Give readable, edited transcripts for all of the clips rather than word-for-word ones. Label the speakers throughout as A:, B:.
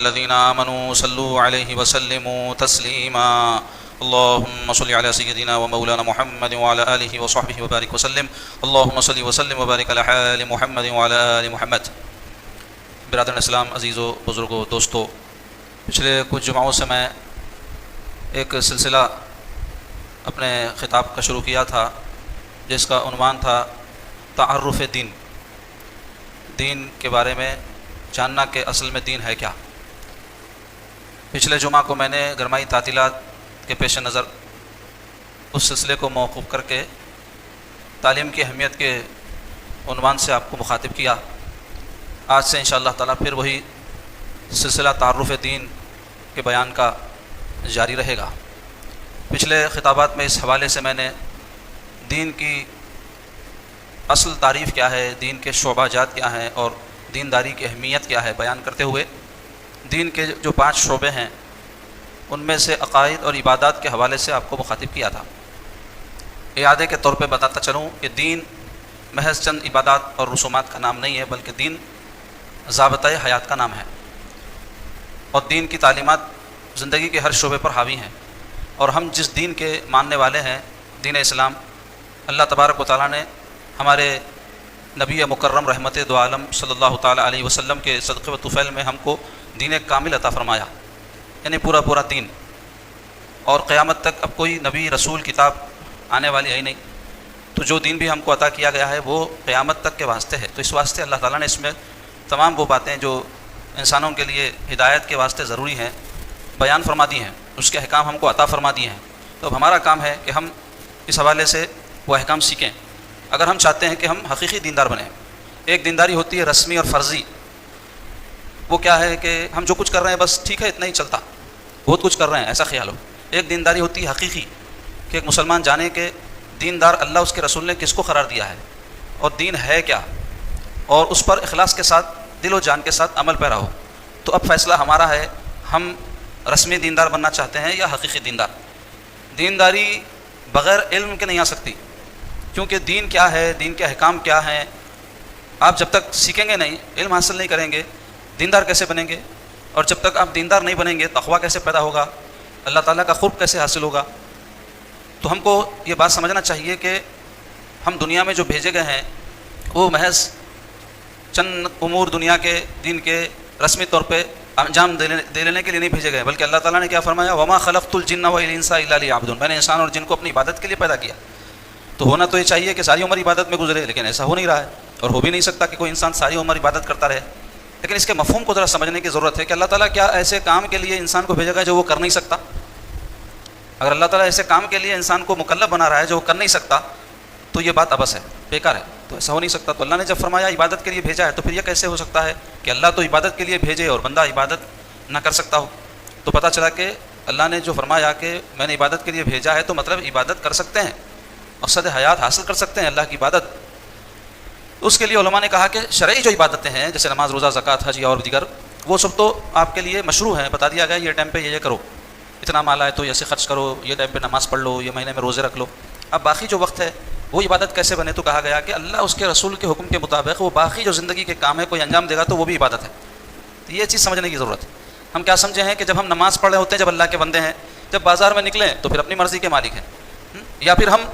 A: الذين آمنوا صلوا عليه وسلموا تسليما اللهم صل على سيدنا ومولانا محمد وعلى آله وصحبه وبارك وسلم اللهم صل وسلم وبارك على آل محمد وعلى آل محمد۔ برادران اسلام، عزیزو، بزرگو، دوستو، پچھلے کچھ جمعوں سے میں ایک سلسلہ اپنے خطاب کا شروع کیا تھا جس کا عنوان تھا تعارف دین، دین کے بارے میں جاننا کہ اصل میں دین ہے کیا۔ پچھلے جمعہ کو میں نے گرمائی تعطیلات کے پیش نظر اس سلسلے کو موقوف کر کے تعلیم کی اہمیت کے عنوان سے آپ کو مخاطب کیا۔ آج سے انشاءاللہ تعالیٰ پھر وہی سلسلہ تعارف دین کے بیان کا جاری رہے گا۔ پچھلے خطابات میں اس حوالے سے میں نے دین کی اصل تعریف کیا ہے، دین کے شعبہ جات کیا ہیں اور دینداری کی اہمیت کیا ہے بیان کرتے ہوئے دین کے جو 5 شعبے ہیں ان میں سے عقائد اور عبادات کے حوالے سے آپ کو مخاطب کیا تھا۔ اعادے کے طور پہ بتاتا چلوں کہ دین محض چند عبادات اور رسومات کا نام نہیں ہے، بلکہ دین ضابطۂ حیات کا نام ہے، اور دین کی تعلیمات زندگی کے ہر شعبے پر حاوی ہیں، اور ہم جس دین کے ماننے والے ہیں، دین اسلام، اللہ تبارک و تعالیٰ نے ہمارے نبی مکرم رحمت دو عالم صلی اللہ تعالیٰ علیہ وسلم کے صدقے و طفیل میں ہم کو دین کامل عطا فرمایا، یعنی پورا دین، اور قیامت تک اب کوئی نبی رسول کتاب آنے والی ہے ہی نہیں، تو جو دین بھی ہم کو عطا کیا گیا ہے وہ قیامت تک کے واسطے ہے۔ تو اس واسطے اللہ تعالیٰ نے اس میں تمام وہ باتیں جو انسانوں کے لیے ہدایت کے واسطے ضروری ہیں بیان فرما دی ہیں، اس کے احکام ہم کو عطا فرما دیے ہیں۔ تو اب ہمارا کام ہے کہ ہم اس حوالے سے وہ احکام سیکھیں اگر ہم چاہتے ہیں کہ ہم حقیقی دیندار بنیں۔ ایک دینداری ہوتی ہے رسمی اور فرضی، وہ کیا ہے کہ ہم جو کچھ کر رہے ہیں بس ٹھیک ہے، اتنا ہی چلتا، بہت کچھ کر رہے ہیں ایسا خیال ہو۔ ایک دینداری ہوتی ہے حقیقی، کہ ایک مسلمان جانے کہ دیندار اللہ اس کے رسول نے کس کو قرار دیا ہے اور دین ہے کیا، اور اس پر اخلاص کے ساتھ دل و جان کے ساتھ عمل پیرا ہو۔ تو اب فیصلہ ہمارا ہے، ہم رسمی دیندار بننا چاہتے ہیں یا حقیقی دیندار۔ دینداری بغیر علم کے نہیں آ سکتی، کیونکہ دین کیا ہے، دین کے احکام کیا ہیں، آپ جب تک سیکھیں گے نہیں، علم حاصل نہیں کریں گے، دیندار کیسے بنیں گے؟ اور جب تک آپ دیندار نہیں بنیں گے تقویٰ کیسے پیدا ہوگا، اللہ تعالیٰ کا قرب کیسے حاصل ہوگا؟ تو ہم کو یہ بات سمجھنا چاہیے کہ ہم دنیا میں جو بھیجے گئے ہیں وہ محض چند امور دنیا کے دین کے رسمی طور پہ انجام دے لینے کے لیے نہیں بھیجے گئے، بلکہ اللہ تعالیٰ نے کیا فرمایا، وما خلقت الجن والانس الا لیعبدون، میں نے انسان اور جن کو اپنی عبادت کے لیے پیدا کیا۔ تو ہونا تو یہ چاہیے کہ ساری عمر عبادت میں گزرے، لیکن ایسا ہو نہیں رہا ہے، اور ہو بھی نہیں سکتا کہ کوئی انسان ساری عمر عبادت کرتا رہے۔ لیکن اس کے مفہوم کو ذرا سمجھنے کی ضرورت ہے کہ اللہ تعالیٰ کیا ایسے کام کے لیے انسان کو بھیجے گا جو وہ کر نہیں سکتا؟ اگر اللہ تعالیٰ ایسے کام کے لیے انسان کو مکلف بنا رہا ہے جو وہ کر نہیں سکتا تو یہ بات عبث ہے، بیکار ہے، تو ایسا ہو نہیں سکتا۔ تو اللہ نے جب فرمایا عبادت کے لیے بھیجا ہے تو پھر یہ کیسے ہو سکتا ہے کہ اللہ تو عبادت کے لیے بھیجے اور بندہ عبادت نہ کر سکتا ہو؟ تو پتہ چلا کہ اللہ نے جو فرمایا کہ میں نے عبادت کے لیے بھیجا ہے تو مطلب عبادت کر سکتے ہیں، مقصد حیات حاصل کر سکتے ہیں اللہ کی عبادت۔ اس کے لیے علماء نے کہا کہ شرعی جو عبادتیں ہیں جیسے نماز، روزہ، زکوٰۃ، حج اور دیگر، وہ سب تو آپ کے لیے مشروع ہیں، بتا دیا گیا یہ ٹائم پہ یہ کرو، اتنا مال آئے تو ایسے خرچ کرو، یہ ٹائم پہ نماز پڑھ لو، یہ مہینے میں روزے رکھ لو۔ اب باقی جو وقت ہے وہ عبادت کیسے بنے؟ تو کہا گیا کہ اللہ اس کے رسول کے حکم کے مطابق وہ باقی جو زندگی کے کام ہے کوئی انجام دے گا تو وہ بھی عبادت ہے۔ تو یہ چیز سمجھنے کی ضرورت ہے۔ ہم کیا سمجھے ہیں کہ جب ہم نماز پڑھ رہے ہوتے ہیں، جب اللہ کے بندے ہیں، جب بازار میں نکلیں تو پھر اپنی مرضی کے مالک ہیں، یا پھر ہم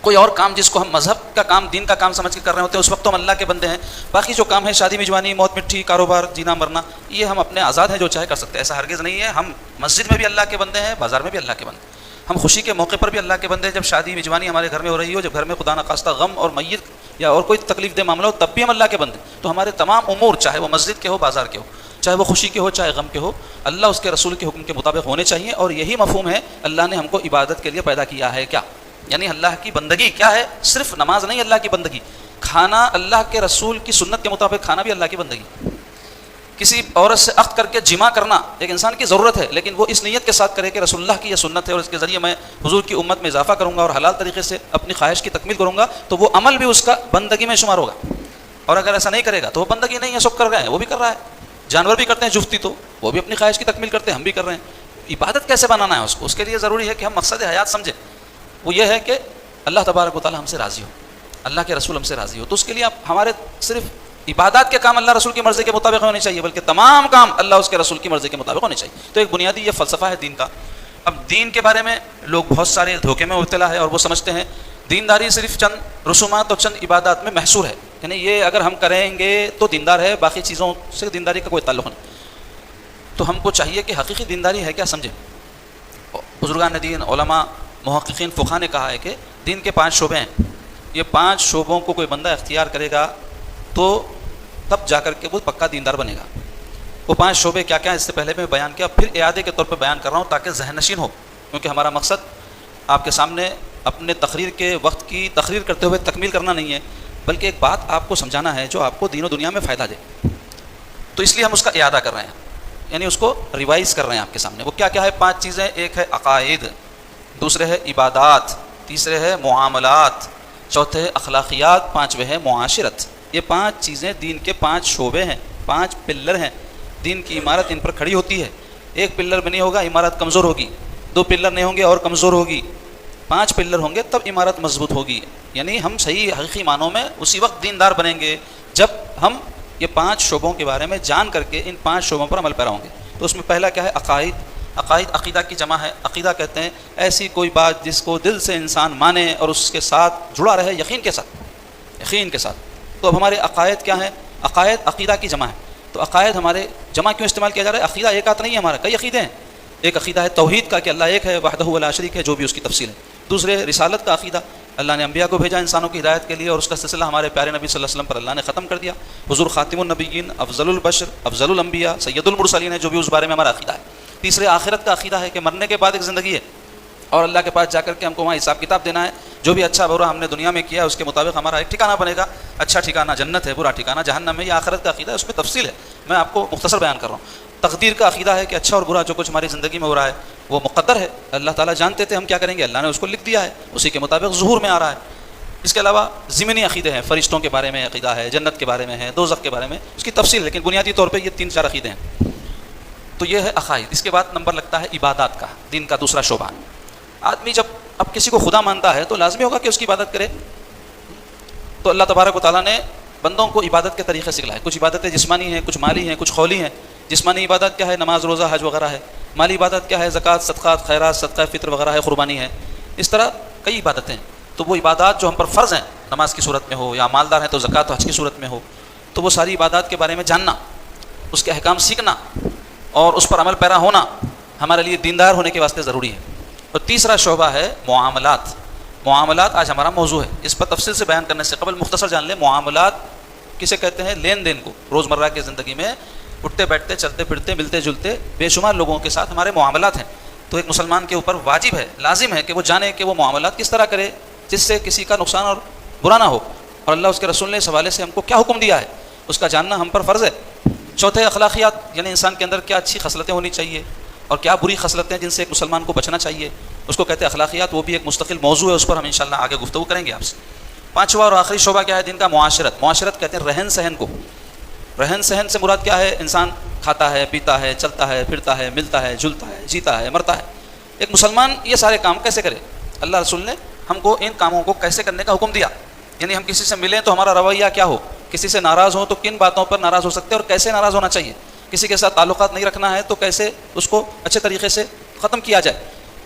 A: کوئی اور کام جس کو ہم مذہب کا کام، دین کا کام سمجھ کے کر رہے ہوتے ہیں، اس وقت تو ہم اللہ کے بندے ہیں۔ باقی جو کام ہے شادی میزبانی، موت مٹھی، کاروبار، جینا مرنا، یہ ہم اپنے آزاد ہیں، جو چاہے کر سکتے ہیں، ایسا ہرگز نہیں ہے۔ ہم مسجد میں بھی اللہ کے بندے ہیں، بازار میں بھی اللہ کے بندے ہیں، ہم خوشی کے موقع پر بھی اللہ کے بندے ہیں، جب شادی میزبانی ہمارے گھر میں ہو رہی ہو، جب گھر میں خدا نخواستہ غم اور میت یا اور کوئی تکلیف دہ معاملہ ہو، تب بھی ہم اللہ کے بندے ہیں۔ تو ہمارے تمام امور، چاہے وہ مسجد کے ہو، بازار کے ہو، چاہے وہ خوشی کے ہو، چاہے غم کے ہو، اللہ اس کے رسول کے حکم کے مطابق ہونے چاہیے، اور یہی مفہوم ہے اللہ نے ہم کو عبادت کے لیے پیدا کیا ہے۔ کیا یعنی اللہ کی بندگی کیا ہے؟ صرف نماز نہیں، اللہ کی بندگی، کھانا اللہ کے رسول کی سنت کے مطابق کھانا بھی اللہ کی بندگی، کسی عورت سے عقد کر کے جمع کرنا ایک انسان کی ضرورت ہے، لیکن وہ اس نیت کے ساتھ کرے کہ رسول اللہ کی یہ سنت ہے اور اس کے ذریعے میں حضور کی امت میں اضافہ کروں گا اور حلال طریقے سے اپنی خواہش کی تکمیل کروں گا، تو وہ عمل بھی اس کا بندگی میں شمار ہوگا۔ اور اگر ایسا نہیں کرے گا تو وہ بندگی نہیں ہے، سب کر رہے ہیں، وہ بھی کر رہا ہے، جانور بھی کرتے ہیں جفتی، تو وہ بھی اپنی خواہش کی تکمیل کرتے ہیں، ہم بھی کر رہے ہیں۔ عبادت کیسے بنانا ہے اس کو، اس کے لیے ضروری ہے کہ ہم مقصد حیات سمجھیں، وہ یہ ہے کہ اللہ تبارک و تعالیٰ ہم سے راضی ہو، اللہ کے رسول ہم سے راضی ہو۔ تو اس کے لیے آپ ہمارے صرف عبادات کے کام اللہ رسول کی مرضی کے مطابق ہونے چاہیے، بلکہ تمام کام اللہ اس کے رسول کی مرضی کے مطابق ہونے چاہیے. تو ایک بنیادی یہ فلسفہ ہے دین کا. اب دین کے بارے میں لوگ بہت سارے دھوکے میں مبتلا ہے، اور وہ سمجھتے ہیں دینداری صرف چند رسومات اور چند عبادات میں محصور ہے، یعنی یہ اگر ہم کریں گے تو دیندار ہے، باقی چیزوں سے دینداری کا کوئی تعلق نہیں. تو ہم کو چاہیے کہ حقیقی دینداری ہے کیا سمجھیں. بزرگان دین، علماء، محققین، فقہا نے کہا ہے کہ دین کے 5 شعبے ہیں. یہ 5 شعبوں کو کوئی بندہ اختیار کرے گا تو تب جا کر کے وہ پکا دیندار بنے گا. وہ 5 شعبے کیا کیا اس سے پہلے میں بیان کیا، پھر اعادے کے طور پہ بیان کر رہا ہوں تاکہ ذہن نشین ہو، کیونکہ ہمارا مقصد آپ کے سامنے اپنے تقریر کے وقت کی تقریر کرتے ہوئے تکمیل کرنا نہیں ہے، بلکہ ایک بات آپ کو سمجھانا ہے جو آپ کو دین و دنیا میں فائدہ دے. تو اس لیے ہم اس کا اعادہ کر رہے ہیں، یعنی اس کو ریوائز کر رہے ہیں آپ کے سامنے. وہ کیا کیا ہے 5 چیزیں. ایک ہے عقائد، دوسرے ہے عبادات، تیسرے ہے معاملات، چوتھے ہے اخلاقیات، 5ویں ہے معاشرت. یہ 5 چیزیں دین کے 5 شعبے ہیں، 5 پلر ہیں. دین کی عمارت ان پر کھڑی ہوتی ہے. ایک پلر بھی نہیں ہوگا عمارت کمزور ہوگی، 2 پلر نہیں ہوں گے اور کمزور ہوگی، 5 پلر ہوں گے تب عمارت مضبوط ہوگی. یعنی ہم صحیح حقیقی معنوں میں اسی وقت دیندار بنیں گے جب ہم یہ 5 شعبوں کے بارے میں جان کر کے ان 5 شعبوں پر عمل پیرا ہوں گے. تو اس میں پہلا کیا ہے عقائد. عقائد عقیدہ کی جمع ہے. عقیدہ کہتے ہیں ایسی کوئی بات جس کو دل سے انسان مانے اور اس کے ساتھ جڑا رہے یقین کے ساتھ. تو اب ہمارے عقائد کیا ہیں؟ عقائد عقیدہ کی جمع ہے. تو عقائد ہمارے جمع کیوں استعمال کیا جا رہا ہے؟ عقیدہ ایک آت نہیں ہے ہمارا، کئی عقیدے ہیں. ایک عقیدہ ہے توحید کا کہ اللہ ایک ہے، وحدہ لا شریک ہے، جو بھی اس کی تفصیل ہے. دوسرے رسالت کا عقیدہ، اللہ نے انبیاء کو بھیجا انسانوں کی ہدایت کے لیے، اور اس کا سلسلہ ہمارے پیارے نبی صلی اللہ علیہ وسلم پر اللہ نے ختم کر دیا. حضور خاتم النبیین، افضل البشر، افضل الانبیاء، سید المرسلین ہے، جو بھی اس بارے میں ہمارا عقیدہ ہے. تیسرے آخرت کا عقیدہ ہے کہ مرنے کے بعد ایک زندگی ہے اور اللہ کے پاس جا کر کے ہم کو وہاں حساب کتاب دینا ہے. جو بھی اچھا برا ہم نے دنیا میں کیا ہے اس کے مطابق ہمارا ایک ٹھکانہ بنے گا. اچھا ٹھکانہ جنت ہے، برا ٹھکانہ جہنم ہے. یہ آخرت کا عقیدہ ہے، اس میں تفصیل ہے، میں آپ کو مختصر بیان کر رہا ہوں. تقدیر کا عقیدہ ہے کہ اچھا اور برا جو کچھ ہماری زندگی میں ہو رہا ہے وہ مقدر ہے. اللہ تعالیٰ جانتے تھے ہم کیا کریں گے، اللہ نے اس کو لکھ دیا ہے، اسی کے مطابق ظہور میں آ رہا ہے. اس کے علاوہ ضمنی عقیدے ہیں، فرشتوں کے بارے میں عقیدہ ہے، جنت کے بارے میں ہے، دوزخ کے بارے میں، اس کی تفصیل. لیکن بنیادی طور پہ یہ 3-4 عقیدے ہیں. تو یہ ہے عقائد. اس کے بعد نمبر لگتا ہے عبادات کا، دین کا دوسرا شعبہ. آدمی جب اب کسی کو خدا مانتا ہے تو لازمی ہوگا کہ اس کی عبادت کرے. تو اللہ تبارک و تعالیٰ نے بندوں کو عبادت کے طریقے سکھلائے. کچھ عبادتیں جسمانی ہیں، کچھ مالی ہیں، کچھ قولی ہیں. جسمانی عبادت کیا ہے؟ نماز، روزہ، حج وغیرہ ہے. مالی عبادت کیا ہے؟ زکوٰۃ، صدقات، خیرات، صدقہ فطر وغیرہ ہے، قربانی ہے. اس طرح کئی عبادتیں ہیں. تو وہ عبادات جو ہم پر فرض ہیں، نماز کی صورت میں ہو یا مالدار ہیں تو زکوٰۃ و حج کی صورت میں ہو، تو وہ ساری عبادات کے بارے میں جاننا، اس کے احکام سیکھنا اور اس پر عمل پیرا ہونا ہمارے لیے دیندار ہونے کے واسطے ضروری ہے. اور تیسرا شعبہ ہے معاملات. معاملات آج ہمارا موضوع ہے. اس پر تفصیل سے بیان کرنے سے قبل مختصر جان لیں معاملات کسے کہتے ہیں. لین دین کو. روزمرہ کی زندگی میں اٹھتے بیٹھتے، چلتے پھرتے، ملتے جلتے بے شمار لوگوں کے ساتھ ہمارے معاملات ہیں. تو ایک مسلمان کے اوپر واجب ہے، لازم ہے کہ وہ جانے کہ وہ معاملات کس طرح کرے جس سے کسی کا نقصان اور برا نہ ہو، اور اللہ اس کے رسول نے اس حوالے سے ہم کو کیا حکم دیا ہے اس کا جاننا ہم پر فرض ہے. چوتھے اخلاقیات، یعنی انسان کے اندر کیا اچھی خصلتیں ہونی چاہیے اور کیا بری خصلتیں جن سے ایک مسلمان کو بچنا چاہیے، اس کو کہتے ہیں اخلاقیات. وہ بھی ایک مستقل موضوع ہے، اس پر ہم انشاءاللہ آگے گفتگو کریں گے آپ سے. پانچواں اور آخری شعبہ کیا ہے دین کا؟ معاشرت. معاشرت کہتے ہیں رہن سہن کو. رہن سہن سے مراد کیا ہے؟ انسان کھاتا ہے، پیتا ہے، چلتا ہے، پھرتا ہے، ملتا ہے، جلتا ہے، جیتا ہے، مرتا ہے. ایک مسلمان یہ سارے کام کیسے کرے؟ اللہ رسول نے ہم کو ان کاموں کو کیسے کرنے کا حکم دیا. یعنی ہم کسی سے ملیں تو ہمارا رویہ کیا ہو، کسی سے ناراض ہوں تو کن باتوں پر ناراض ہو سکتے ہیں اور کیسے ناراض ہونا چاہیے. کسی کے ساتھ تعلقات نہیں رکھنا ہے تو کیسے اس کو اچھے طریقے سے ختم کیا جائے.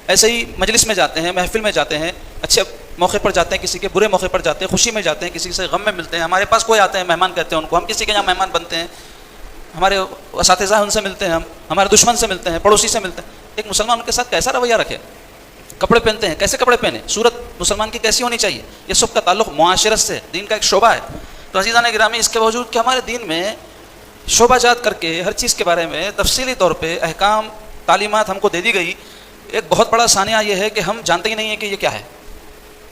A: ایسے ہی مجلس میں جاتے ہیں، محفل میں جاتے ہیں، اچھے موقع پر جاتے ہیں، کسی کے برے موقع پر جاتے ہیں، خوشی میں جاتے ہیں، کسی سے غم میں ملتے ہیں. ہمارے پاس کوئی آتے ہیں مہمان کہتے ہیں ان کو، ہم کسی کے یہاں مہمان بنتے ہیں. ہمارے اساتذہ ان سے ملتے ہیں، ہمارے دشمن سے ملتے ہیں، پڑوسی سے ملتے ہیں. ایک مسلمان ان کے ساتھ کیسا رویہ رکھے؟ کپڑے پہنتے ہیں کیسے کپڑے پہنے، صورت مسلمان کی کیسی ہونی چاہیے، یہ سب کا تعلق معاشرت سے، دین کا ایک شعبہ ہے. تو عزیزان گرامی، اس کے باوجود کہ ہمارے دین میں شعبہ جات کر کے ہر چیز کے بارے میں تفصیلی طور پہ احکام، تعلیمات ہم کو دے دی گئی، ایک بہت بڑا ثانیہ یہ ہے کہ ہم جانتے ہی نہیں ہیں کہ یہ کیا ہے.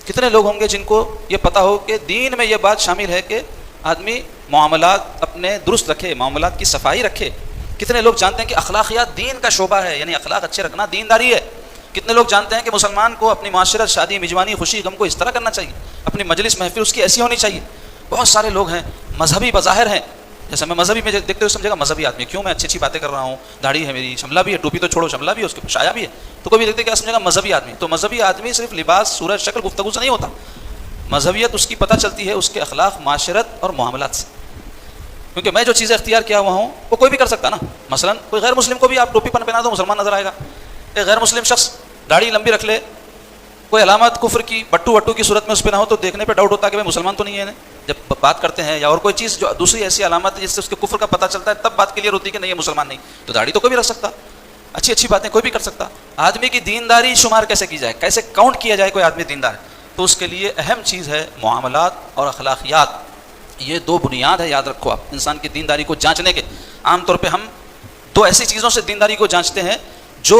A: کتنے لوگ ہوں گے جن کو یہ پتہ ہو کہ دین میں یہ بات شامل ہے کہ آدمی معاملات اپنے درست رکھے، معاملات کی صفائی رکھے. کتنے لوگ جانتے ہیں کہ اخلاقیات دین کا شعبہ ہے، یعنی اخلاق اچھے رکھنا دینداری ہے. کتنے لوگ جانتے ہیں کہ مسلمان کو اپنی معاشرت، شادی، میزبانی، خوشی، غم کو اس طرح کرنا چاہیے، اپنی مجلس محفل اس کی ایسی ہونی چاہیے. بہت سارے لوگ ہیں مذہبی بظاہر ہیں، جیسے میں مذہبی میں دیکھتے ہوئے سمجھے گا مذہبی آدمی کیوں، میں اچھی اچھی باتیں کر رہا ہوں، داڑھی ہے میری، شملہ بھی ہے، ٹوپی تو چھوڑو شملہ بھی ہے، اس کے شایا بھی ہے، تو کوئی بھی دیکھتے کیا سمجھے گا مذہبی آدمی. تو مذہبی آدمی صرف لباس، صورت، شکل، گفتگو سے نہیں ہوتا. مذہبیت اس کی پتہ چلتی ہے اس کے اخلاق، معاشرت اور معاملات سے. کیونکہ میں جو چیزیں اختیار کیا ہوا ہوں وہ کوئی بھی کر سکتا نا. مثلا کوئی غیر مسلم کو بھی آپ ٹوپی پہنا دو مسلمان نظر آئے گا. ایک غیر مسلم شخص داڑھی لمبی رکھ لے, کوئی علامت کفر کی بٹو وٹو کی صورت میں اس پہ نہ ہو تو دیکھنے پہ ڈاؤٹ ہوتا ہے کہ مسلمان تو نہیں ہے. جب بات کرتے ہیں یا اور کوئی چیز جو دوسری ایسی علامت ہے جس سے اس کے کفر کا پتہ چلتا ہے تب بات کلیئر ہوتی ہے کہ نہیں یہ مسلمان نہیں. تو داڑھی تو کوئی بھی رکھ سکتا, اچھی اچھی باتیں کوئی بھی کر سکتا. آدمی کی دینداری شمار کیسے کی جائے, کیسے کاؤنٹ کیا جائے کوئی آدمی دیندار ہے؟ تو اس کے لیے اہم چیز ہے معاملات اور اخلاقیات. یہ دو بنیاد ہے, یاد رکھو آپ, انسان کی دینداری کو جانچنے کے. عام طور پہ ہم دو ایسی چیزوں سے دینداری کو جانچتے ہیں جو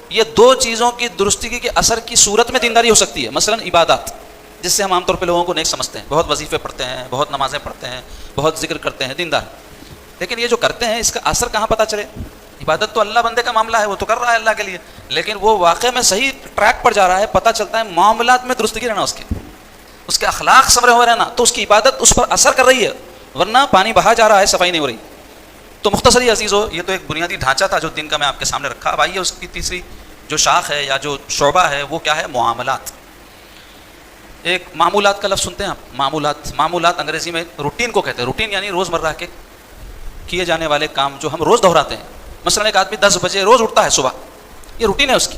A: یہ دو چیزوں کی درستگی کے اثر کی صورت میں دینداری ہو سکتی ہے. مثلا عبادات, جس سے ہم عام طور پہ لوگوں کو نیک سمجھتے ہیں, بہت وظیفے پڑھتے ہیں, بہت نمازیں پڑھتے ہیں, بہت ذکر کرتے ہیں, دیندار. لیکن یہ جو کرتے ہیں اس کا اثر کہاں پتہ چلے؟ عبادت تو اللہ بندے کا معاملہ ہے, وہ تو کر رہا ہے اللہ کے لیے, لیکن وہ واقع میں صحیح ٹریک پر جا رہا ہے, پتہ چلتا ہے معاملات میں درستگی رہنا, اس کے اخلاق سمرے ہوئے رہنا, تو اس کی عبادت اس پر اثر کر رہی ہے, ورنہ پانی بہا جا رہا ہے, صفائی نہیں ہو رہی. تو مختصری عزیزو, یہ تو ایک بنیادی ڈھانچہ تھا جو دین کا میں آپ کے سامنے رکھا. اب آئیے اس کی تیسری جو شاخ ہے یا جو شعبہ ہے وہ کیا ہے؟ معاملات. ایک معمولات کا لفظ سنتے ہیں آپ؟ معمولات انگریزی میں روٹین کو کہتے ہیں. روٹین یعنی روزمرہ کے کیے جانے والے کام جو ہم روز دہراتے ہیں. مثلا ایک آدمی 10 بجے روز اٹھتا ہے صبح, یہ روٹین ہے اس کی.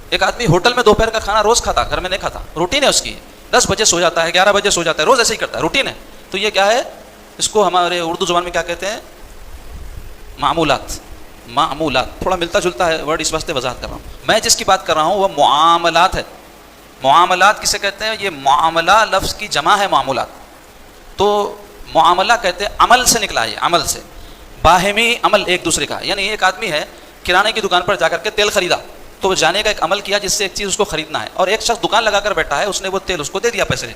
A: ایک آدمی ہوٹل میں دوپہر کا کھانا روز کھاتا, گھر میں نہیں کھاتا, روٹین ہے اس کی. 10 بجے سو جاتا ہے, 11 بجے سو جاتا ہے, روز ایسے ہی کرتا ہے, روٹین ہے. تو یہ کیا ہے؟ اس کو ہمارے اردو زبان میں کیا کہتے ہیں؟ معمولات. تھوڑا ملتا جلتا ہے ورڈ, اس واسطے وضاحت کر رہا ہوں. میں جس کی بات کر رہا ہوں وہ معاملات ہے. معاملات کسے کہتے ہیں؟ یہ معاملہ لفظ کی جمع ہے معمولات. تو معاملہ کہتے ہیں عمل سے نکلا ہے, عمل سے, باہمی عمل ایک دوسرے کا. یعنی ایک آدمی ہے کرانے کی دکان پر جا کر کے تیل خریدا, تو وہ جانے کا ایک عمل کیا جس سے ایک چیز اس کو خریدنا ہے, اور ایک شخص دکان لگا کر بیٹھا ہے, اس نے وہ تیل اس کو دے دیا پیسے,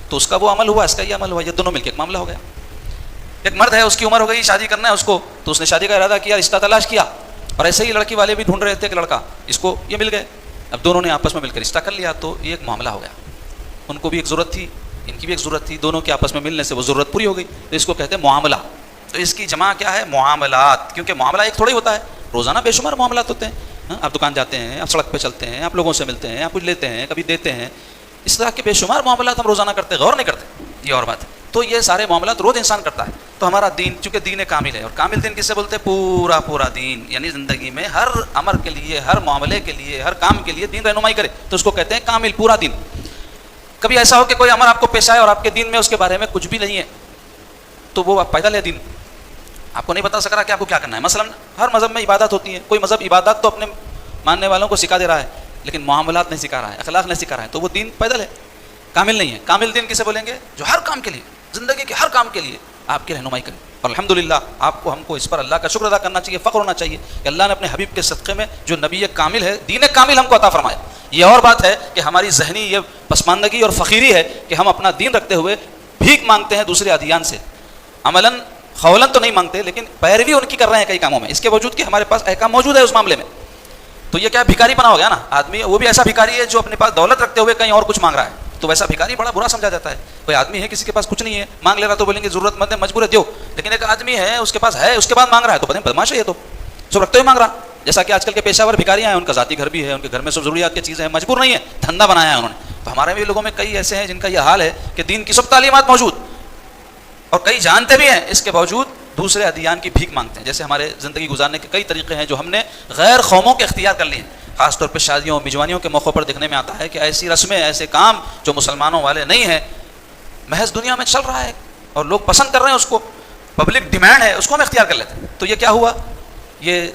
A: تو اس کا وہ عمل ہوا, اس کا یہ عمل ہوا, یہ دونوں مل کے ایک معاملہ ہو گیا. ایک مرد ہے, اس کی عمر ہو گئی, شادی کرنا ہے اس کو, تو اس نے شادی کا ارادہ کیا, رشتہ تلاش کیا, اور ایسے ہی لڑکی والے بھی ڈھونڈ رہے تھے کہ لڑکا, اس کو یہ مل گئے, اب دونوں نے آپس میں مل کر رشتہ کر لیا, تو یہ ایک معاملہ ہو گیا. ان کو بھی ایک ضرورت تھی, ان کی بھی ایک ضرورت تھی, دونوں کے آپس میں ملنے سے وہ ضرورت پوری ہو گئی, تو اس کو کہتے ہیں معاملہ. تو اس کی جمع کیا ہے؟ معاملات. کیونکہ معاملہ ایک تھوڑا ہی ہوتا ہے, روزانہ بے شمار معاملات ہوتے ہیں. آپ دکان جاتے ہیں, آپ سڑک پہ چلتے ہیں, آپ لوگوں سے ملتے ہیں, آپ کچھ لیتے ہیں, کبھی دیتے ہیں, اس طرح کے بے شمار معاملات ہم روزانہ کرتے ہیں, غور نہیں کرتے, یہ اور بات ہے. تو یہ سارے معاملات روز انسان کرتا ہے. تو ہمارا دین چونکہ دین کامل ہے, اور کامل دین کس سے بولتے ہیں؟ پورا دین, یعنی زندگی میں ہر امر کے لیے, ہر معاملے کے لیے, ہر کام کے لیے دین رہنمائی کرے, تو اس کو کہتے ہیں کامل, پورا دین. کبھی ایسا ہو کہ کوئی امر آپ کو پیش آئے اور آپ کے دین میں اس کے بارے میں کچھ بھی نہیں ہے, تو وہ آپ پیدل ہے دین, آپ کو نہیں بتا سک رہا کہ آپ کو کیا کرنا ہے. مثلا ہر مذہب میں عبادت ہوتی ہے, کوئی مذہب عبادت تو اپنے ماننے والوں کو سکھا دے رہا ہے, لیکن معاملات نہیں سکھا رہا ہے, اخلاق نہیں سکھا رہا ہے, تو وہ دین پیدل ہے, کامل نہیں ہے. کامل دین کسے بولیں گے؟ جو ہر کام کے لیے, زندگی کے ہر کام کے لیے آپ کی رہنمائی کریں. اور الحمدللہ آپ کو, ہم کو اس پر اللہ کا شکر ادا کرنا چاہیے, فخر ہونا چاہیے کہ اللہ نے اپنے حبیب کے صدقے میں جو نبی کامل ہے, دین کامل ہم کو عطا فرمایا. یہ اور بات ہے کہ ہماری ذہنی یہ پسماندگی اور فقیری ہے کہ ہم اپنا دین رکھتے ہوئے بھیک مانگتے ہیں دوسرے ادیان سے. عملاً قولاً تو نہیں مانگتے, لیکن پیروی ان کی کر رہے ہیں کئی کاموں میں, اس کے باوجود کہ ہمارے پاس احکام موجود ہے اس معاملے میں. تو یہ کیا بھکاری بنا ہو گیا نا آدمی. وہ بھی ایسا بھکاری ہے جو اپنے پاس دولت رکھتے ہوئے کہیں اور کچھ مانگ رہا ہے, تو ویسا بھکاری بڑا برا سمجھا جاتا ہے. کوئی آدمی ہے کسی کے پاس کچھ نہیں ہے, مانگ لے رہا تو بولیں گے ضرورت مند ہے, مجبور ہے, دیو. لیکن ایک آدمی ہے اس کے پاس ہے, اس کے بعد مانگ رہا ہے, تو بتائیں بدماش ہے یہ, تو سب رکھتے ہوئے مانگ رہا. جیسا کہ آج کل کے پیشہ ور بھکاریاں ہیں, ان کا ذاتی گھر بھی ہے, ان کے گھر میں سب ضروریات کی چیزیں ہیں, مجبور نہیں ہے, دھندا بنایا ہے انہوں نے. تو ہمارے بھی لوگوں میں کئی ایسے ہیں جن کا یہ حال ہے کہ دین کی سب تعلیمات موجود, اور کئی جانتے بھی ہیں, اس کے باوجود دوسرے ادیان کی بھیک مانگتے ہیں. جیسے ہمارے زندگی گزارنے کے کئی طریقے ہیں جو ہم نے غیر قوموں کے اختیار کر لیے ہیں. خاص طور پہ شادیوں میجوانیوں کے موقع پر دیکھنے میں آتا ہے کہ ایسی رسمیں, ایسے کام جو مسلمانوں والے نہیں ہیں, محض دنیا میں چل رہا ہے اور لوگ پسند کر رہے ہیں اس کو, پبلک ڈیمانڈ ہے, اس کو ہم اختیار کر لیتے ہیں. تو یہ کیا ہوا؟ یہ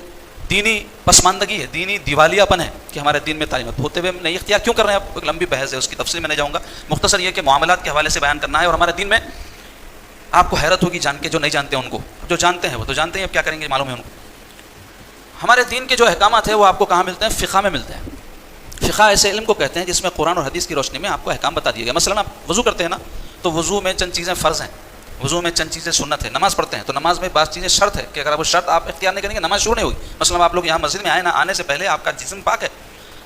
A: دینی پسماندگی ہے, دینی دیوالیہ پن ہے کہ ہمارے دین میں تعلیمات ہوتے ہوئے نہیں اختیار کیوں کر رہے ہیں. اب ایک لمبی بحث ہے, اس کی تفصیل میں نہیں جاؤں گا. مختصر یہ کہ معاملات کے حوالے سے بیان کرنا ہے. اور ہمارے دین میں آپ کو حیرت ہوگی جان کے, جو نہیں جانتے ان کو, جو جانتے ہیں وہ تو جانتے ہیں, اب کیا کریں گے معلوم ہے ان کو. ہمارے دین کے جو احکامات ہیں وہ آپ کو کہاں ملتے ہیں؟ فقہ میں ملتے ہیں. فقہ ایسے علم کو کہتے ہیں جس میں قرآن اور حدیث کی روشنی میں آپ کو احکام بتا دیے گئے. مثلا آپ وضو کرتے ہیں نا, تو وضو میں چند چیزیں فرض ہیں, وضو میں چند چیزیں سنت ہے. نماز پڑھتے ہیں تو نماز میں بعض چیزیں شرط ہے کہ اگر آپ وہ شرط آپ اختیار نہیں کریں گے نماز شروع نہیں ہوگی. مثلا آپ لوگ یہاں مسجد میں آئے نا, آنے سے پہلے آپ کا جسم پاک ہے,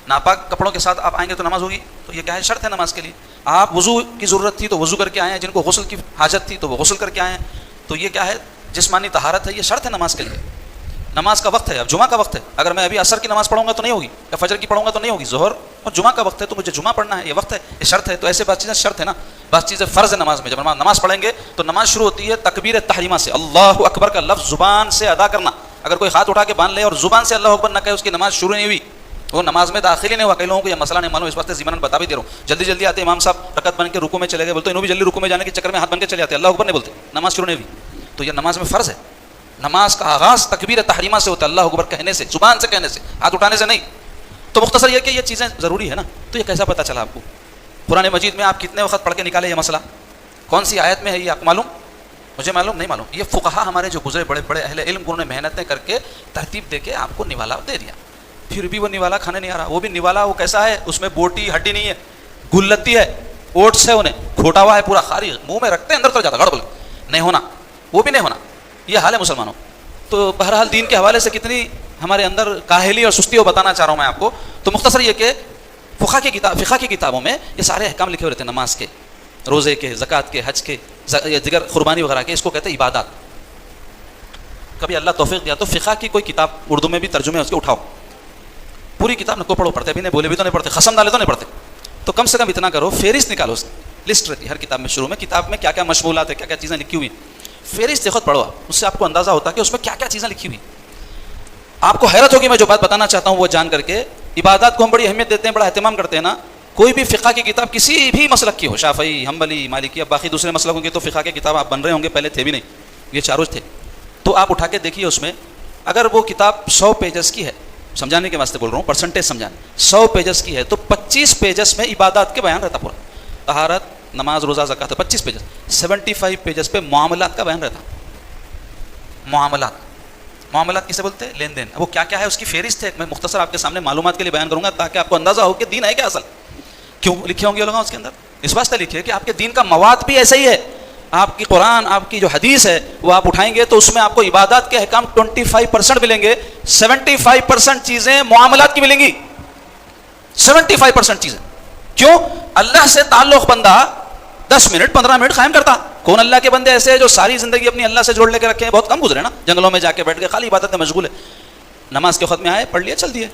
A: ناپاک کپڑوں کے ساتھ آپ آئیں گے تو نماز ہوگی, تو یہ کیا ہے؟ شرط ہے نماز کے لیے. آپ وضو کی ضرورت تھی تو وضو کر کے آئے ہیں, جن کو غسل کی حاجت تھی تو وہ غسل کر کے آئے ہیں, تو یہ کیا ہے؟ جسمانی طہارت ہے, یہ شرط ہے نماز کے لیے. نماز کا وقت ہے، اب جمعہ کا وقت ہے، اگر میں ابھی عصر کی نماز پڑھوں گا تو نہیں ہوگی، یا فجر کی پڑھوں گا تو نہیں ہوگی، ظہر اور جمعہ کا وقت ہے تو مجھے جمعہ پڑھنا ہے، یہ وقت ہے، یہ شرط ہے. تو ایسے بات چیزیں شرط ہے نا، بات چیزیں فرض ہے نماز میں. جب نماز پڑھیں گے تو نماز شروع ہوتی ہے تکبیر تحریمہ سے، اللہ اکبر کا لفظ زبان سے ادا کرنا. اگر کوئی ہاتھ اٹھا کے باندھ لے اور زبان سے اللہ اکبر نہ کہے، اس کی نماز شروع نہیں ہوئی، وہ نماز میں داخل ہی نہیں ہوا. کئی لوگوں کو یہ مسئلہ نہیں معلوم، اس واسطے ضمن بتا بھی دے رہا ہوں. جلدی جلدی آتے امام صاحب رکعت بن کے رکوع میں چلے گئے، بولتے انہوں بھی جلدی رکوع میں جانے کے چکر میں ہاتھ بن کے چلے جاتے، اللہ اکبر نہیں بولتے، نماز شروع نہیں ہوئی. تو یہ نماز میں فرض ہے. نماز کا آغاز تکبیر تحریمہ سے ہوتا ہے، اللہ اکبر کہنے سے، زبان سے کہنے سے، ہاتھ اٹھانے سے نہیں. تو مختصر یہ کہ یہ چیزیں ضروری ہے نا. تو یہ کیسا پتہ چلا آپ کو؟ قرآن مجید میں آپ کتنے وقت پڑھ کے نکالے یہ مسئلہ؟ کون سی آیت میں ہے یہ آپ معلوم؟ مجھے معلوم نہیں معلوم. یہ فقہا ہمارے جو گزرے بڑے بڑے اہل علم، انہوں نے محنتیں کر کے ترتیب دے کے آپ کو نوالا دے دیا. پھر بھی وہ نوالا کھانے نہیں آ رہا. وہ بھی نوالا وہ کیسا ہے؟ اس میں بوٹی ہڈی نہیں ہے، گلتی ہے، اوٹس ہے، انہیں کھوٹا ہوا ہے پورا، خاری منہ میں رکھتے ہیں اندر تو جاتا گڑبڑ نہیں ہونا، وہ بھی نہیں ہونا. یہ حال ہے مسلمانوں. تو بہرحال دین کے حوالے سے کتنی ہمارے اندر کاہلی اور سستی ہو بتانا چاہ رہا ہوں میں آپ کو. تو مختصر یہ کہ فقہ کی کتابوں میں یہ سارے احکام لکھے ہوئے رہتے ہیں، نماز کے، روزے کے، زکوٰۃ کے، حج کے، دیگر قربانی وغیرہ کے. اس کو کہتے ہیں عبادات. کبھی اللہ توفیق دیا تو فقہ کی کوئی کتاب اردو میں بھی ترجمے اس کے اٹھاؤ، پوری کتاب نہ کو پڑھو، پڑھتے بھی نہیں، بولے بھی تو نہیں پڑھتے، قسم ڈالے تو نہیں پڑھتے. تو کم سے کم اتنا کرو، فہرست نکالو، لسٹ رہتی ہے ہر کتاب میں شروع میں، کتاب میں کیا کیا مشمولات ہے، کیا کیا چیزیں لکھی ہوئی، فہرست خود پڑھو. اس سے آپ کو اندازہ ہوتا ہے کہ اس میں کیا کیا چیزیں لکھی ہوئی. آپ کو حیرت ہوگی میں جو بات بتانا چاہتا ہوں وہ جان کر کے. عبادات کو ہم بڑی اہمیت دیتے ہیں، بڑا اہتمام کرتے ہیں نا. کوئی بھی فقہ کی کتاب کسی بھی مسلک کی ہو، شافعی، حنبلی، مالکی، اب باقی دوسرے مسلکوں کی تو فقہ کی کتاب آپ بن رہے ہوں گے، پہلے تھے بھی نہیں، یہ چاروں تھے. تو آپ اٹھا کے دیکھیے اس میں اگر وہ کتاب 100 پیجز کی ہے، سمجھانے کے واسطے بول رہا ہوں، پرسنٹیج سمجھانے، 100 پیجز کی ہے تو 25 پیجز میں عبادات کے بیان رہتا، پورا طہارت، نماز، روزہ، زکوٰۃ، 25 پیجز. 75 پیجز پہ معاملات کا بیان رہتا. معاملات کسے بولتے ہیں؟ لین دین. وہ کیا کیا ہے اس کی فہرست ہے، میں مختصر آپ کے سامنے معلومات کے لیے بیان کروں گا تاکہ آپ کو اندازہ ہو کہ دین ہے کیا اصل. کیوں لکھے ہوں گے لوگ اس کے اندر؟ اس واسطے لکھے کہ آپ کے دین کا مواد بھی ایسا ہی ہے. آپ کی قرآن، آپ کی جو حدیث ہے وہ آپ اٹھائیں گے تو اس میں آپ کو عبادات کے احکام 25% ملیں گے، 75% چیزیں معاملات کی ملیں گی. 75% چیزیں. کیوں؟ اللہ سے تعلق بندہ 10 منٹ 15 منٹ قائم کرتا. کون اللہ کے بندے ایسے ہیں جو ساری زندگی اپنی اللہ سے جوڑ لے کے رکھے ہیں؟ بہت کم گزرے نا، جنگلوں میں جا کے بیٹھ کے خالی عبادت میں مشغول ہے. نماز کے وقت میں آئے پڑھ لیے چل دیے.